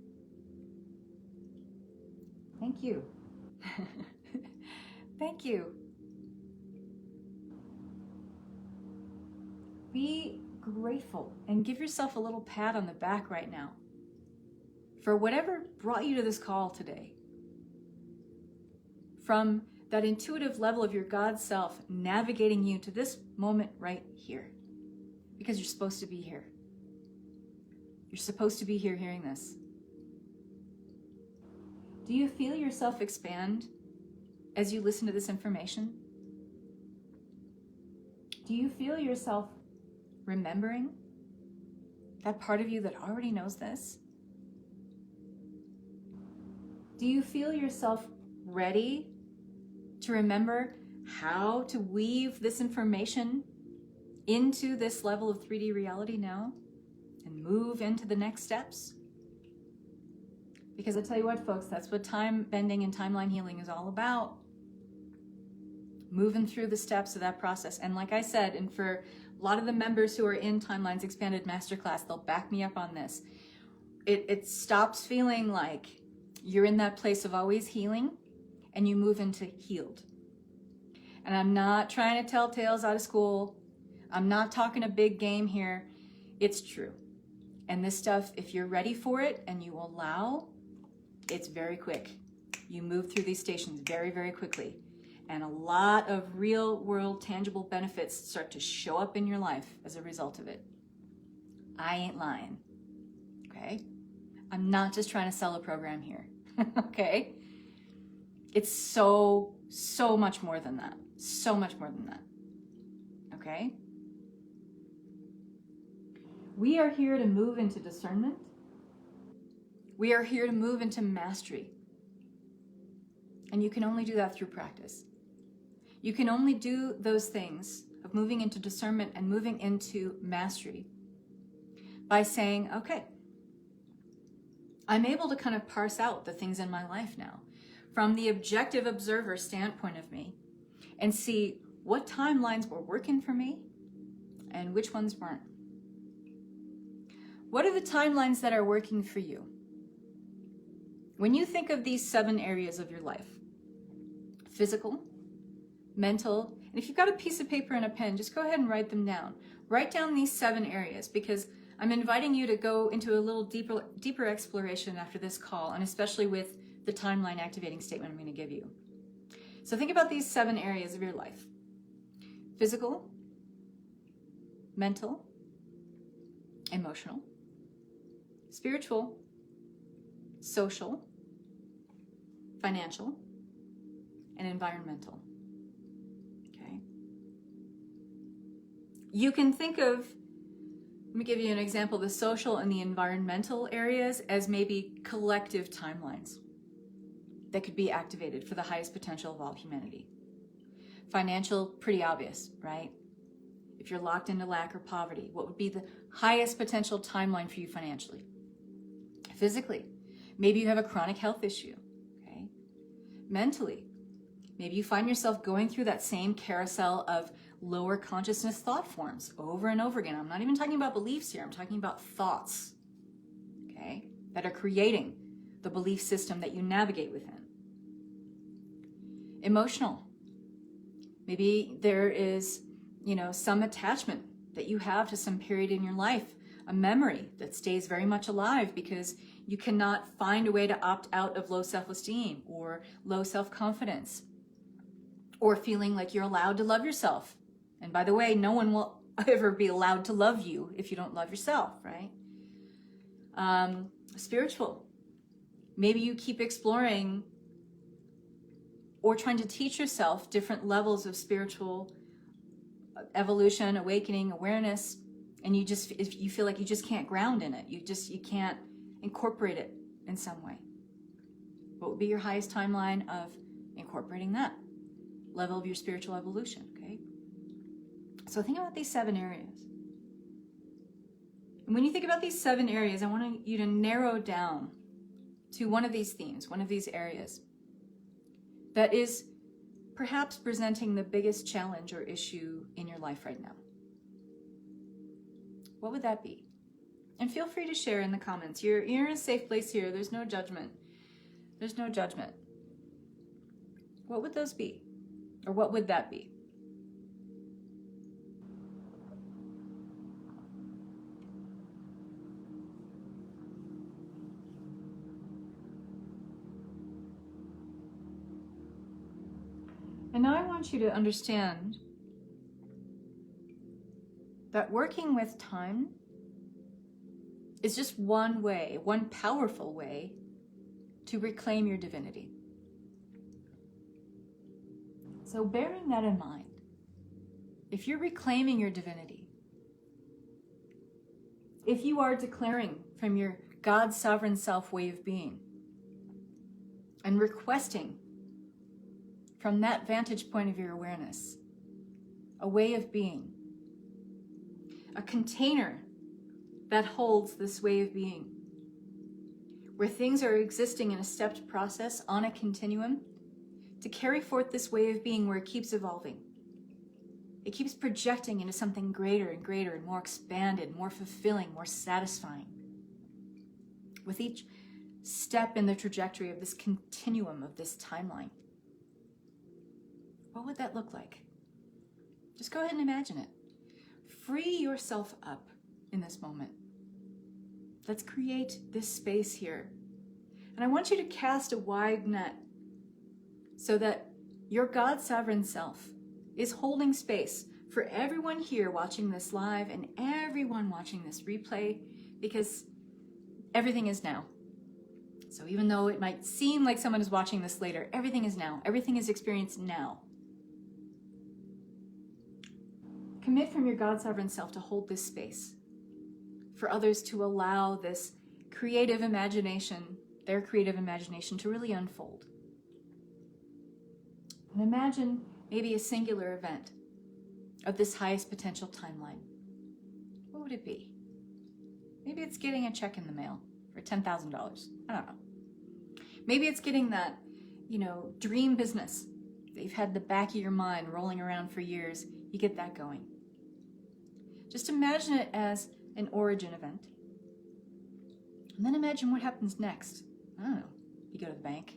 Thank you. Thank you. Be grateful and give yourself a little pat on the back right now for whatever brought you to this call today. From that intuitive level of your God self navigating you to this moment right here. Because you're supposed to be here. You're supposed to be here hearing this. Do you feel yourself expand as you listen to this information? Do you feel yourself remembering that part of you that already knows this? Do you feel yourself ready to remember how to weave this information into this level of 3D reality now and move into the next steps? Because I tell you what, folks, that's what time bending and timeline healing is all about. Moving through the steps of that process. And like I said, and for a lot of the members who are in Timelines Expanded Masterclass, they'll back me up on this. It stops feeling like you're in that place of always healing and you move into healed. And I'm not trying to tell tales out of school. I'm not talking a big game here. It's true. And this stuff, if you're ready for it and you allow, it's very quick. You move through these stations very, very quickly. And a lot of real world tangible benefits start to show up in your life as a result of it. I ain't lying. Okay? I'm not just trying to sell a program here. Okay? It's so much more than that. So much more than that. Okay? We are here to move into discernment. We are here to move into mastery. And you can only do that through practice. You can only do those things of moving into discernment and moving into mastery by saying, okay, I'm able to kind of parse out the things in my life now from the objective observer standpoint of me and see what timelines were working for me and which ones weren't. What are the timelines that are working for you? When you think of these 7 areas of your life, physical, mental, and if you've got a piece of paper and a pen, just go ahead and write them down. Write down these 7 areas because I'm inviting you to go into a little deeper exploration after this call, and especially with the timeline activating statement I'm going to give you. So think about these 7 areas of your life. Physical, mental, emotional, spiritual, social, financial, and environmental. Okay. You can think of, let me give you an example, the social and the environmental areas as maybe collective timelines that could be activated for the highest potential of all humanity. Financial, pretty obvious, right? If you're locked into lack or poverty, what would be the highest potential timeline for you financially? Physically, maybe you have a chronic health issue, okay? Mentally, maybe you find yourself going through that same carousel of lower consciousness thought forms over and over again. I'm not even talking about beliefs here. I'm talking about thoughts, okay, that are creating the belief system that you navigate within. Emotional. Maybe there is, some attachment that you have to some period in your life, a memory that stays very much alive because you cannot find a way to opt out of low self-esteem or low self-confidence or feeling like you're allowed to love yourself. And by the way, no one will ever be allowed to love you if you don't love yourself, right? Spiritual. Maybe you keep exploring or trying to teach yourself different levels of spiritual evolution, awakening, awareness, and you feel like you just can't ground in it. You can't incorporate it in some way. What would be your highest timeline of incorporating that level of your spiritual evolution, okay? So think about these 7 areas. And when you think about these 7 areas, I want you to narrow down to one of these themes, one of these areas that is perhaps presenting the biggest challenge or issue in your life right now. What would that be? And feel free to share in the comments. You're in a safe place here. There's no judgment. There's no judgment. What would those be? Or what would that be? And now I want you to understand that working with time is just one way, one powerful way to reclaim your divinity. So bearing that in mind, if you're reclaiming your divinity, if you are declaring from your God sovereign self way of being and requesting from that vantage point of your awareness, a way of being, a container that holds this way of being, where things are existing in a stepped process on a continuum to carry forth this way of being where it keeps evolving. It keeps projecting into something greater and greater and more expanded, more fulfilling, more satisfying. With each step in the trajectory of this continuum of this timeline. What would that look like? Just go ahead and imagine it. Free yourself up in this moment. Let's create this space here. And I want you to cast a wide net so that your God sovereign self is holding space for everyone here watching this live and everyone watching this replay, because everything is now. So even though it might seem like someone is watching this later, everything is now. Everything is experienced now. Commit from your God sovereign self to hold this space for others to allow this creative imagination, their creative imagination, to really unfold. And imagine maybe a singular event of this highest potential timeline. What would it be? Maybe it's getting a check in the mail for $10,000. I don't know. Maybe it's getting that, dream business that you've had in the back of your mind rolling around for years. You get that going. Just imagine it as an origin event. And then imagine what happens next. I don't know. You go to the bank.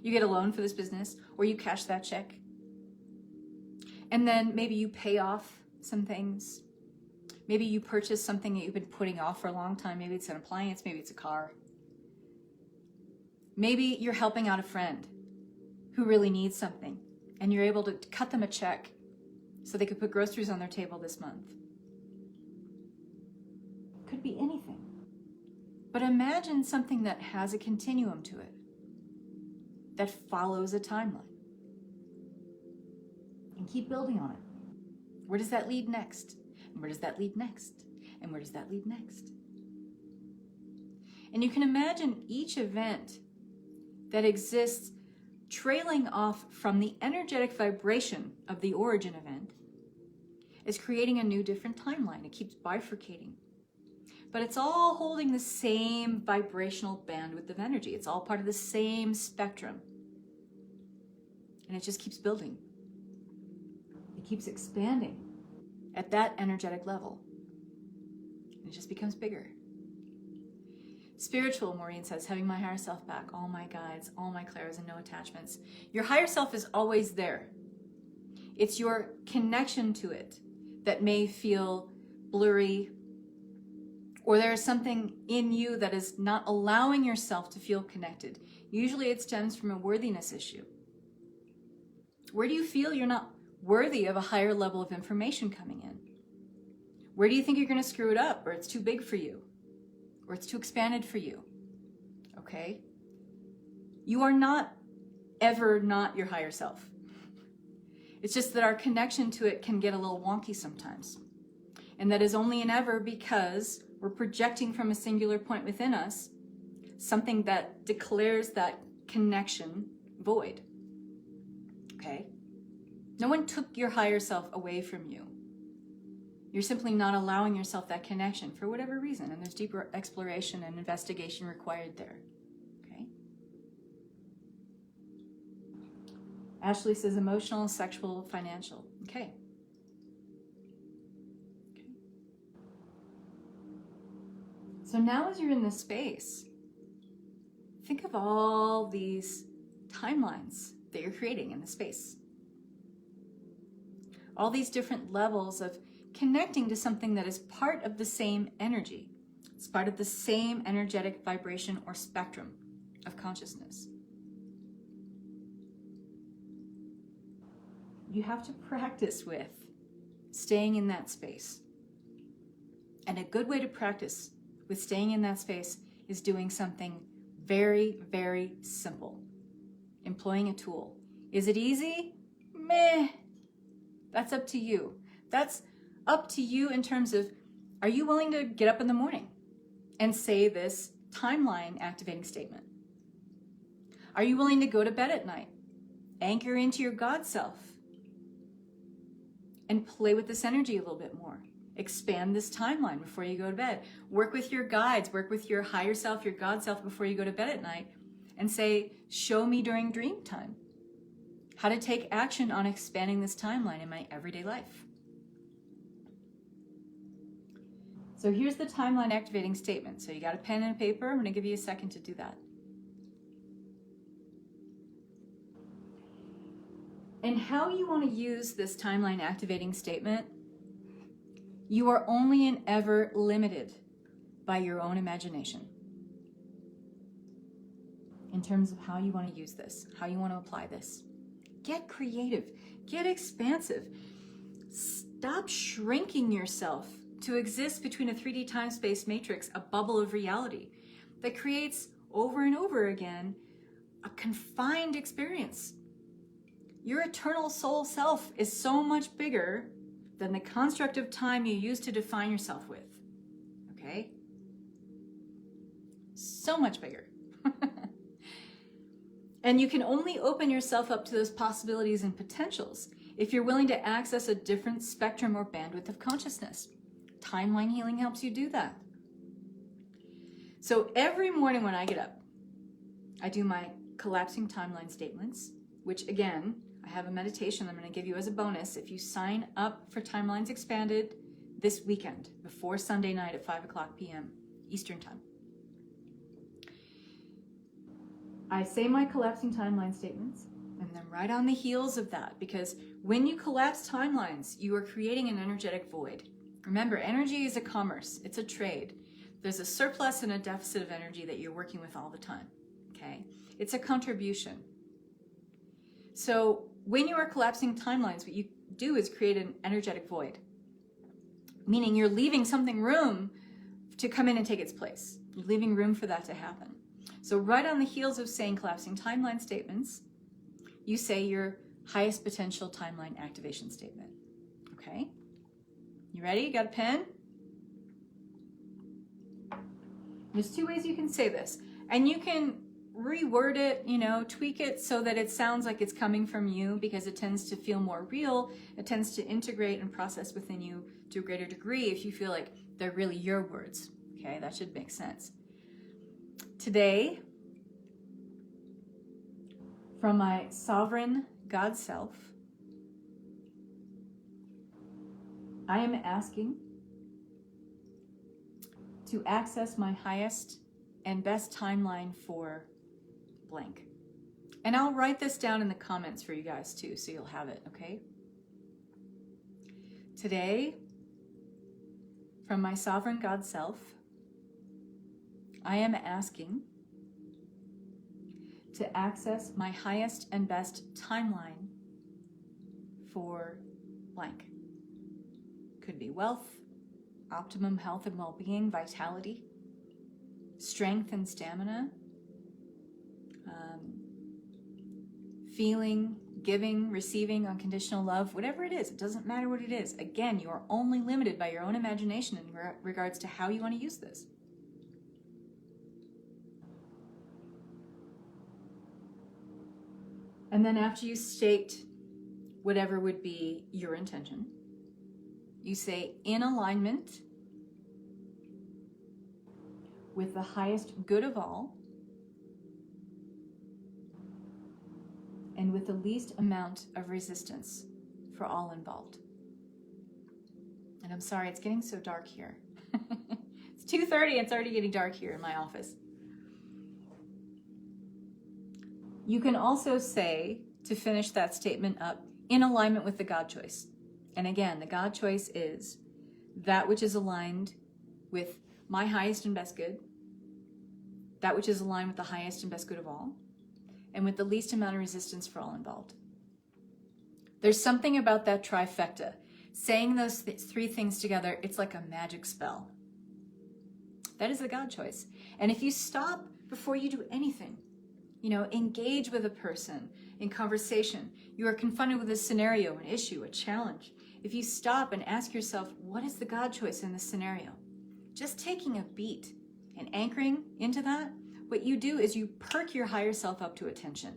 You get a loan for this business, or you cash that check. And then maybe you pay off some things. Maybe you purchase something that you've been putting off for a long time. Maybe it's an appliance, maybe it's a car. Maybe you're helping out a friend who really needs something, and you're able to cut them a check so they could put groceries on their table this month. Could be anything. But imagine something that has a continuum to it, that follows a timeline. And keep building on it. Where does that lead next? And where does that lead next? And where does that lead next? And you can imagine each event that exists trailing off from the energetic vibration of the origin event is creating a new different timeline. It keeps bifurcating. But it's all holding the same vibrational bandwidth of energy. It's all part of the same spectrum. And it just keeps building. It keeps expanding at that energetic level. And it just becomes bigger. Spiritual, Maureen says, having my higher self back, all my guides, all my clairs, and no attachments. Your higher self is always there. It's your connection to it that may feel blurry, or there is something in you that is not allowing yourself to feel connected. Usually it stems from a worthiness issue. Where do you feel you're not worthy of a higher level of information coming in? Where do you think you're going to screw it up, or it's too big for you, or it's too expanded for you? Okay? You are not ever not your higher self. It's just that our connection to it can get a little wonky sometimes. And that is only and ever because we're projecting from a singular point within us something that declares that connection void. Okay? No one took your higher self away from you. You're simply not allowing yourself that connection for whatever reason, and there's deeper exploration and investigation required there. Okay? Ashley says emotional, sexual, financial. Okay. So now as you're in this space, think of all these timelines that you're creating in the space. All these different levels of connecting to something that is part of the same energy. It's part of the same energetic vibration or spectrum of consciousness. You have to practice with staying in that space. And a good way to practice with staying in that space is doing something very, very simple. Employing a tool. Is it easy? Meh. That's up to you. That's up to you in terms of, are you willing to get up in the morning and say this timeline activating statement? Are you willing to go to bed at night? Anchor into your God self and play with this energy a little bit more. Expand this timeline before you go to bed. Work with your guides, work with your higher self, your God self before you go to bed at night and say, show me during dream time how to take action on expanding this timeline in my everyday life. So here's the timeline activating statement. So you got a pen and paper. I'm going to give you a second to do that. And how you want to use this timeline activating statement, you are only and ever limited by your own imagination in terms of how you want to use this, how you want to apply this. Get creative, get expansive. Stop shrinking yourself to exist between a 3D time-space matrix, a bubble of reality that creates over and over again a confined experience. Your eternal soul self is so much bigger than the construct of time you use to define yourself with. Okay? So much bigger. And you can only open yourself up to those possibilities and potentials if you're willing to access a different spectrum or bandwidth of consciousness. Timeline healing helps you do that. So every morning when I get up, I do my collapsing timeline statements, which again, I have a meditation I'm going to give you as a bonus if you sign up for Timelines Expanded this weekend before Sunday night at 5:00 p.m. Eastern Time. I say my collapsing timeline statements, and then right on the heels of that, because when you collapse timelines, you are creating an energetic void. Remember, energy is a commerce. It's a trade. There's a surplus and a deficit of energy that you're working with all the time, okay? It's a contribution. So when you are collapsing timelines, what you do is create an energetic void, meaning you're leaving something room to come in and take its place. You're leaving room for that to happen. So right on the heels of saying collapsing timeline statements, you say your highest potential timeline activation statement, okay? You ready? You got a pen? There's two ways you can say this, and you can reword it, tweak it so that it sounds like it's coming from you because it tends to feel more real. It tends to integrate and process within you to a greater degree if you feel like they're really your words. Okay, that should make sense. Today, from my sovereign God self, I am asking to access my highest and best timeline for blank. And I'll write this down in the comments for you guys too, so you'll have it, okay? Today, from my sovereign God self, I am asking to access my highest and best timeline for blank. Could be wealth, optimum health and well-being, vitality, strength and stamina, feeling, giving, receiving, unconditional love, whatever it is. It doesn't matter what it is. Again, you are only limited by your own imagination in regards to how you want to use this. And then after you state whatever would be your intention, you say, in alignment with the highest good of all and with the least amount of resistance for all involved. And I'm sorry, it's getting so dark here. It's 2:30, it's already getting dark here in my office. You can also say, to finish that statement up, in alignment with the God choice. And again, the God choice is that which is aligned with my highest and best good, that which is aligned with the highest and best good of all, and with the least amount of resistance for all involved. There's something about that trifecta. Saying those three things together, it's like a magic spell. That is the God choice. And if you stop before you do anything, engage with a person in conversation, you are confronted with a scenario, an issue, a challenge. If you stop and ask yourself, what is the God choice in this scenario? Just taking a beat and anchoring into that, what you do is you perk your higher self up to attention.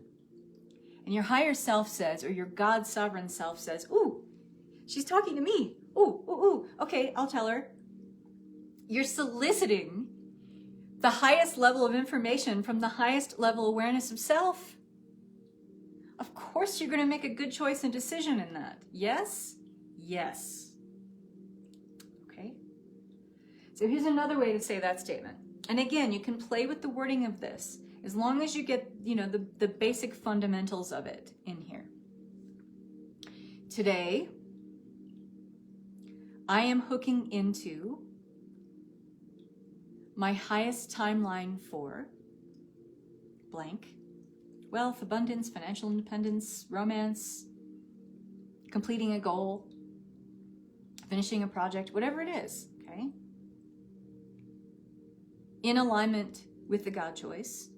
And your higher self says, or your God sovereign self says, ooh, she's talking to me. Ooh, okay, I'll tell her. You're soliciting the highest level of information from the highest level awareness of self. Of course you're going to make a good choice and decision in that. Yes? Yes. Okay? So here's another way to say that statement. And again, you can play with the wording of this as long as you get, the basic fundamentals of it in here. Today, I am hooking into my highest timeline for blank: wealth, abundance, financial independence, romance, completing a goal, finishing a project, whatever it is, okay? In alignment with the God choice,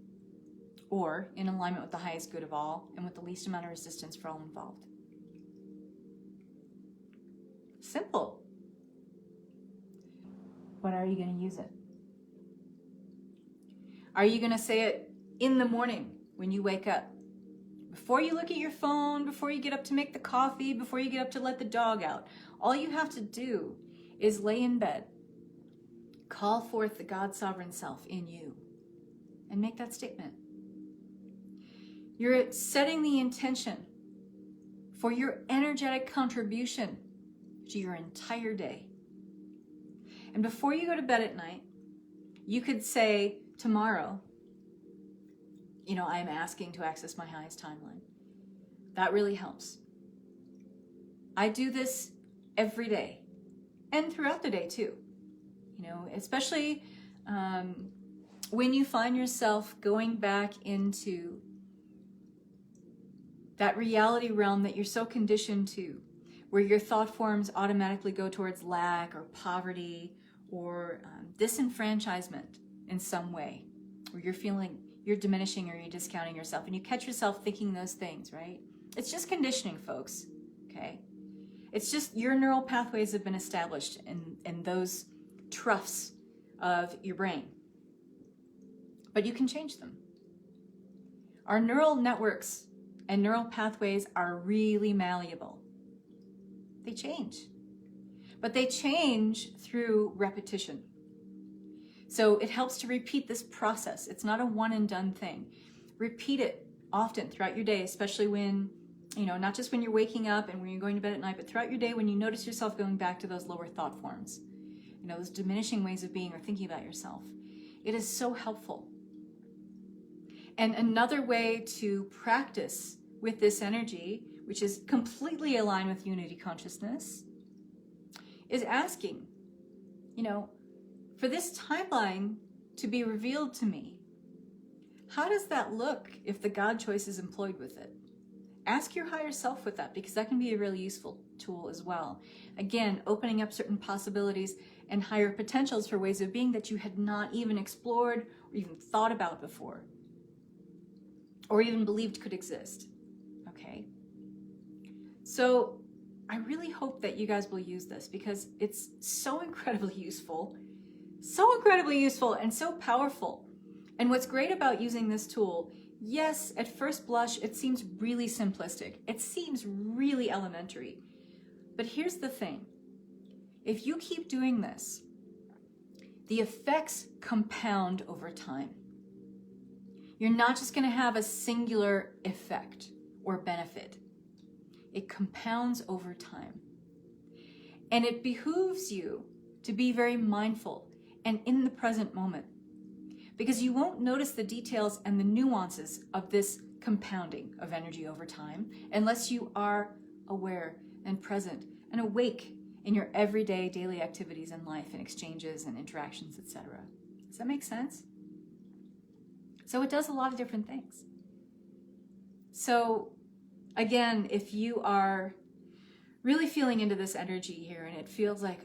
or in alignment with the highest good of all and with the least amount of resistance for all involved. Simple. But are you going to use it? Are you going to say it in the morning when you wake up? Before you look at your phone, before you get up to make the coffee, before you get up to let the dog out. All you have to do is lay in bed, call forth the God sovereign self in you, and make that statement. You're setting the intention for your energetic contribution to your entire day. And before you go to bed at night, you could say, tomorrow, I am asking to access my highest timeline. That really helps. I do this every day and throughout the day too. Especially when you find yourself going back into that reality realm that you're so conditioned to, where your thought forms automatically go towards lack or poverty or disenfranchisement in some way, where you're feeling you're diminishing or you're discounting yourself, and you catch yourself thinking those things, right? It's just conditioning, folks, okay? It's just your neural pathways have been established in those troughs of your brain. But you can change them. Our neural networks and neural pathways are really malleable. They change. But they change through repetition. So it helps to repeat this process. It's not a one and done thing. Repeat it often throughout your day, especially when, not just when you're waking up and when you're going to bed at night, but throughout your day when you notice yourself going back to those lower thought forms, those diminishing ways of being or thinking about yourself. It is so helpful. And another way to practice with this energy, which is completely aligned with unity consciousness, is asking, for this timeline to be revealed to me, how does that look if the God choice is employed with it? Ask your higher self with that, because that can be a really useful tool as well. Again, opening up certain possibilities and higher potentials for ways of being that you had not even explored or even thought about before, or even believed could exist. Okay? So I really hope that you guys will use this, because it's so incredibly useful and so powerful. And what's great about using this tool yes, at first blush, it seems really simplistic. It seems really elementary. But here's the thing. If you keep doing this, the effects compound over time. You're not just going to have a singular effect or benefit. It compounds over time. And it behooves you to be very mindful and in the present moment, because you won't notice the details and the nuances of this compounding of energy over time unless you are aware and present and awake in your everyday daily activities in life and exchanges and interactions, etc. Does that make sense? So it does a lot of different things. So again, if you are really feeling into this energy here and it feels like,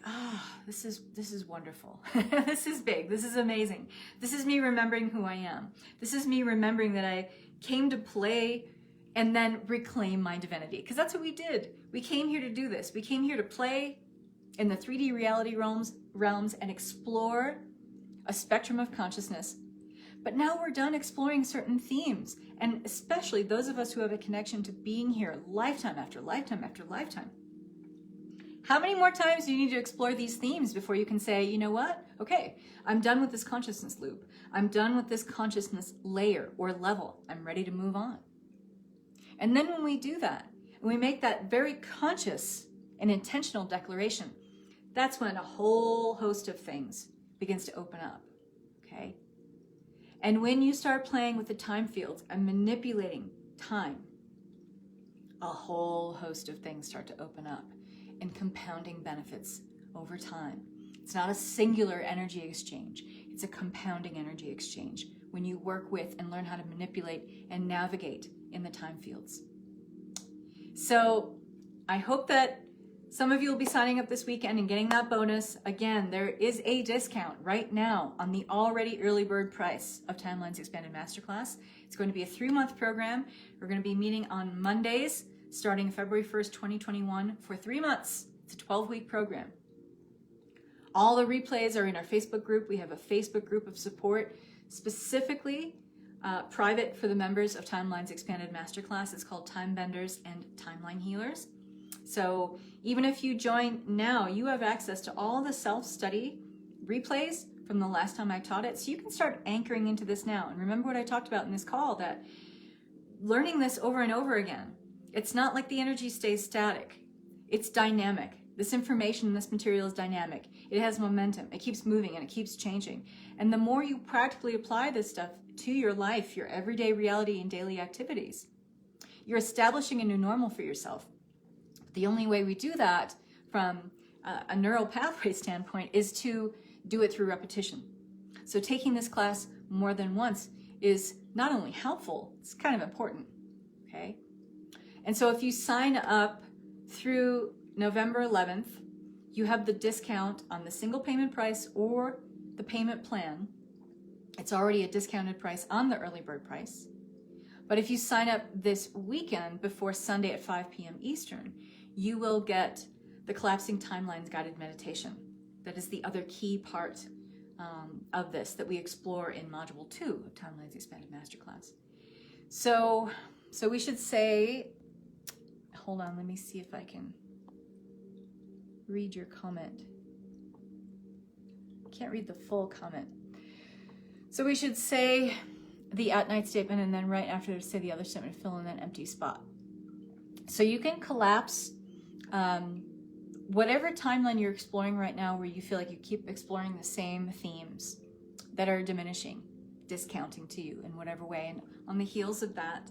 this is wonderful. This is big. This is amazing. This is me remembering who I am. This is me remembering that I came to play and then reclaim my divinity. Because that's what we did. We came here to do this. We came here to play in the 3D reality realms and explore a spectrum of consciousness. But now we're done exploring certain themes, and especially those of us who have a connection to being here lifetime after lifetime after lifetime. How many more times do you need to explore these themes before you can say, you know what? Okay, I'm done with this consciousness loop. I'm done with this consciousness layer or level. I'm ready to move on. And then when we do that, and we make that very conscious and intentional declaration, that's when a whole host of things begins to open up, okay? And when you start playing with the time fields and manipulating time, a whole host of things start to open up and compounding benefits over time. It's not a singular energy exchange. It's a compounding energy exchange when you work with and learn how to manipulate and navigate in the time fields. So I hope that some of you will be signing up this weekend and getting that bonus. Again, there is a discount right now on the already early bird price of Timelines Expanded Masterclass. It's going to be a 3-month program. We're going to be meeting on Mondays starting February 1st, 2021 for 3 months. It's a 12-week program. All the replays are in our Facebook group. We have a Facebook group of support specifically private for the members of Timelines Expanded Masterclass. It's called Time Benders and Timeline Healers. So even if you join now, you have access to all the self-study replays from the last time I taught it. So you can start anchoring into this now. And remember what I talked about in this call, that learning this over and over again, it's not like the energy stays static. It's dynamic. This information, this material is dynamic. It has momentum. It keeps moving and it keeps changing. And the more you practically apply this stuff to your life, your everyday reality and daily activities, you're establishing a new normal for yourself. The only way we do that from a neural pathway standpoint is to do it through repetition. So taking this class more than once is not only helpful, it's kind of important, okay? And so if you sign up through November 11th, you have the discount on the single payment price or the payment plan. It's already a discounted price on the early bird price. But if you sign up this weekend before Sunday at 5 p.m. Eastern, you will get the Collapsing Timelines Guided Meditation. That is the other key part of this that we explore in Module 2 of Timelines Expanded Masterclass. So we should say, hold on, let me see if I can read your comment. Can't read the full comment. So we should say the at-night statement, and then right after say the other statement, fill in that empty spot. So you can collapse whatever timeline you're exploring right now where you feel like you keep exploring the same themes that are diminishing, discounting to you in whatever way. And on the heels of that,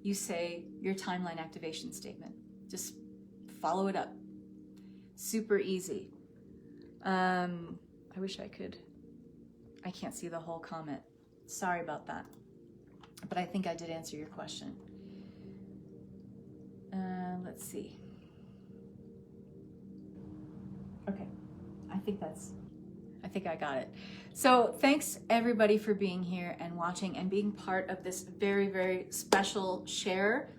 you say your timeline activation statement. Just follow it up. Super easy. I wish I could. I can't see the whole comment. Sorry about that. But I think I did answer your question. Let's see. Okay, I think I got it. So thanks everybody for being here and watching and being part of this very, very special share.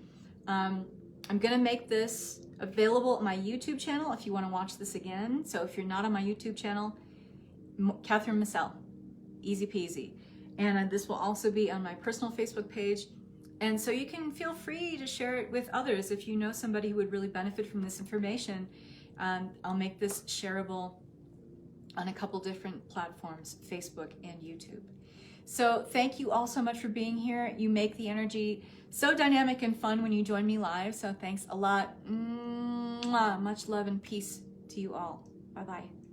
I'm gonna make this available on my YouTube channel if you wanna watch this again. So if you're not on my YouTube channel, Kathryn Massell, easy peasy. And this will also be on my personal Facebook page. And so you can feel free to share it with others. If you know somebody who would really benefit from this information, I'll make this shareable on a couple different platforms, Facebook and YouTube. So thank you all so much for being here. You make the energy so dynamic and fun when you join me live. So thanks a lot. Much love and peace to you all. Bye-bye.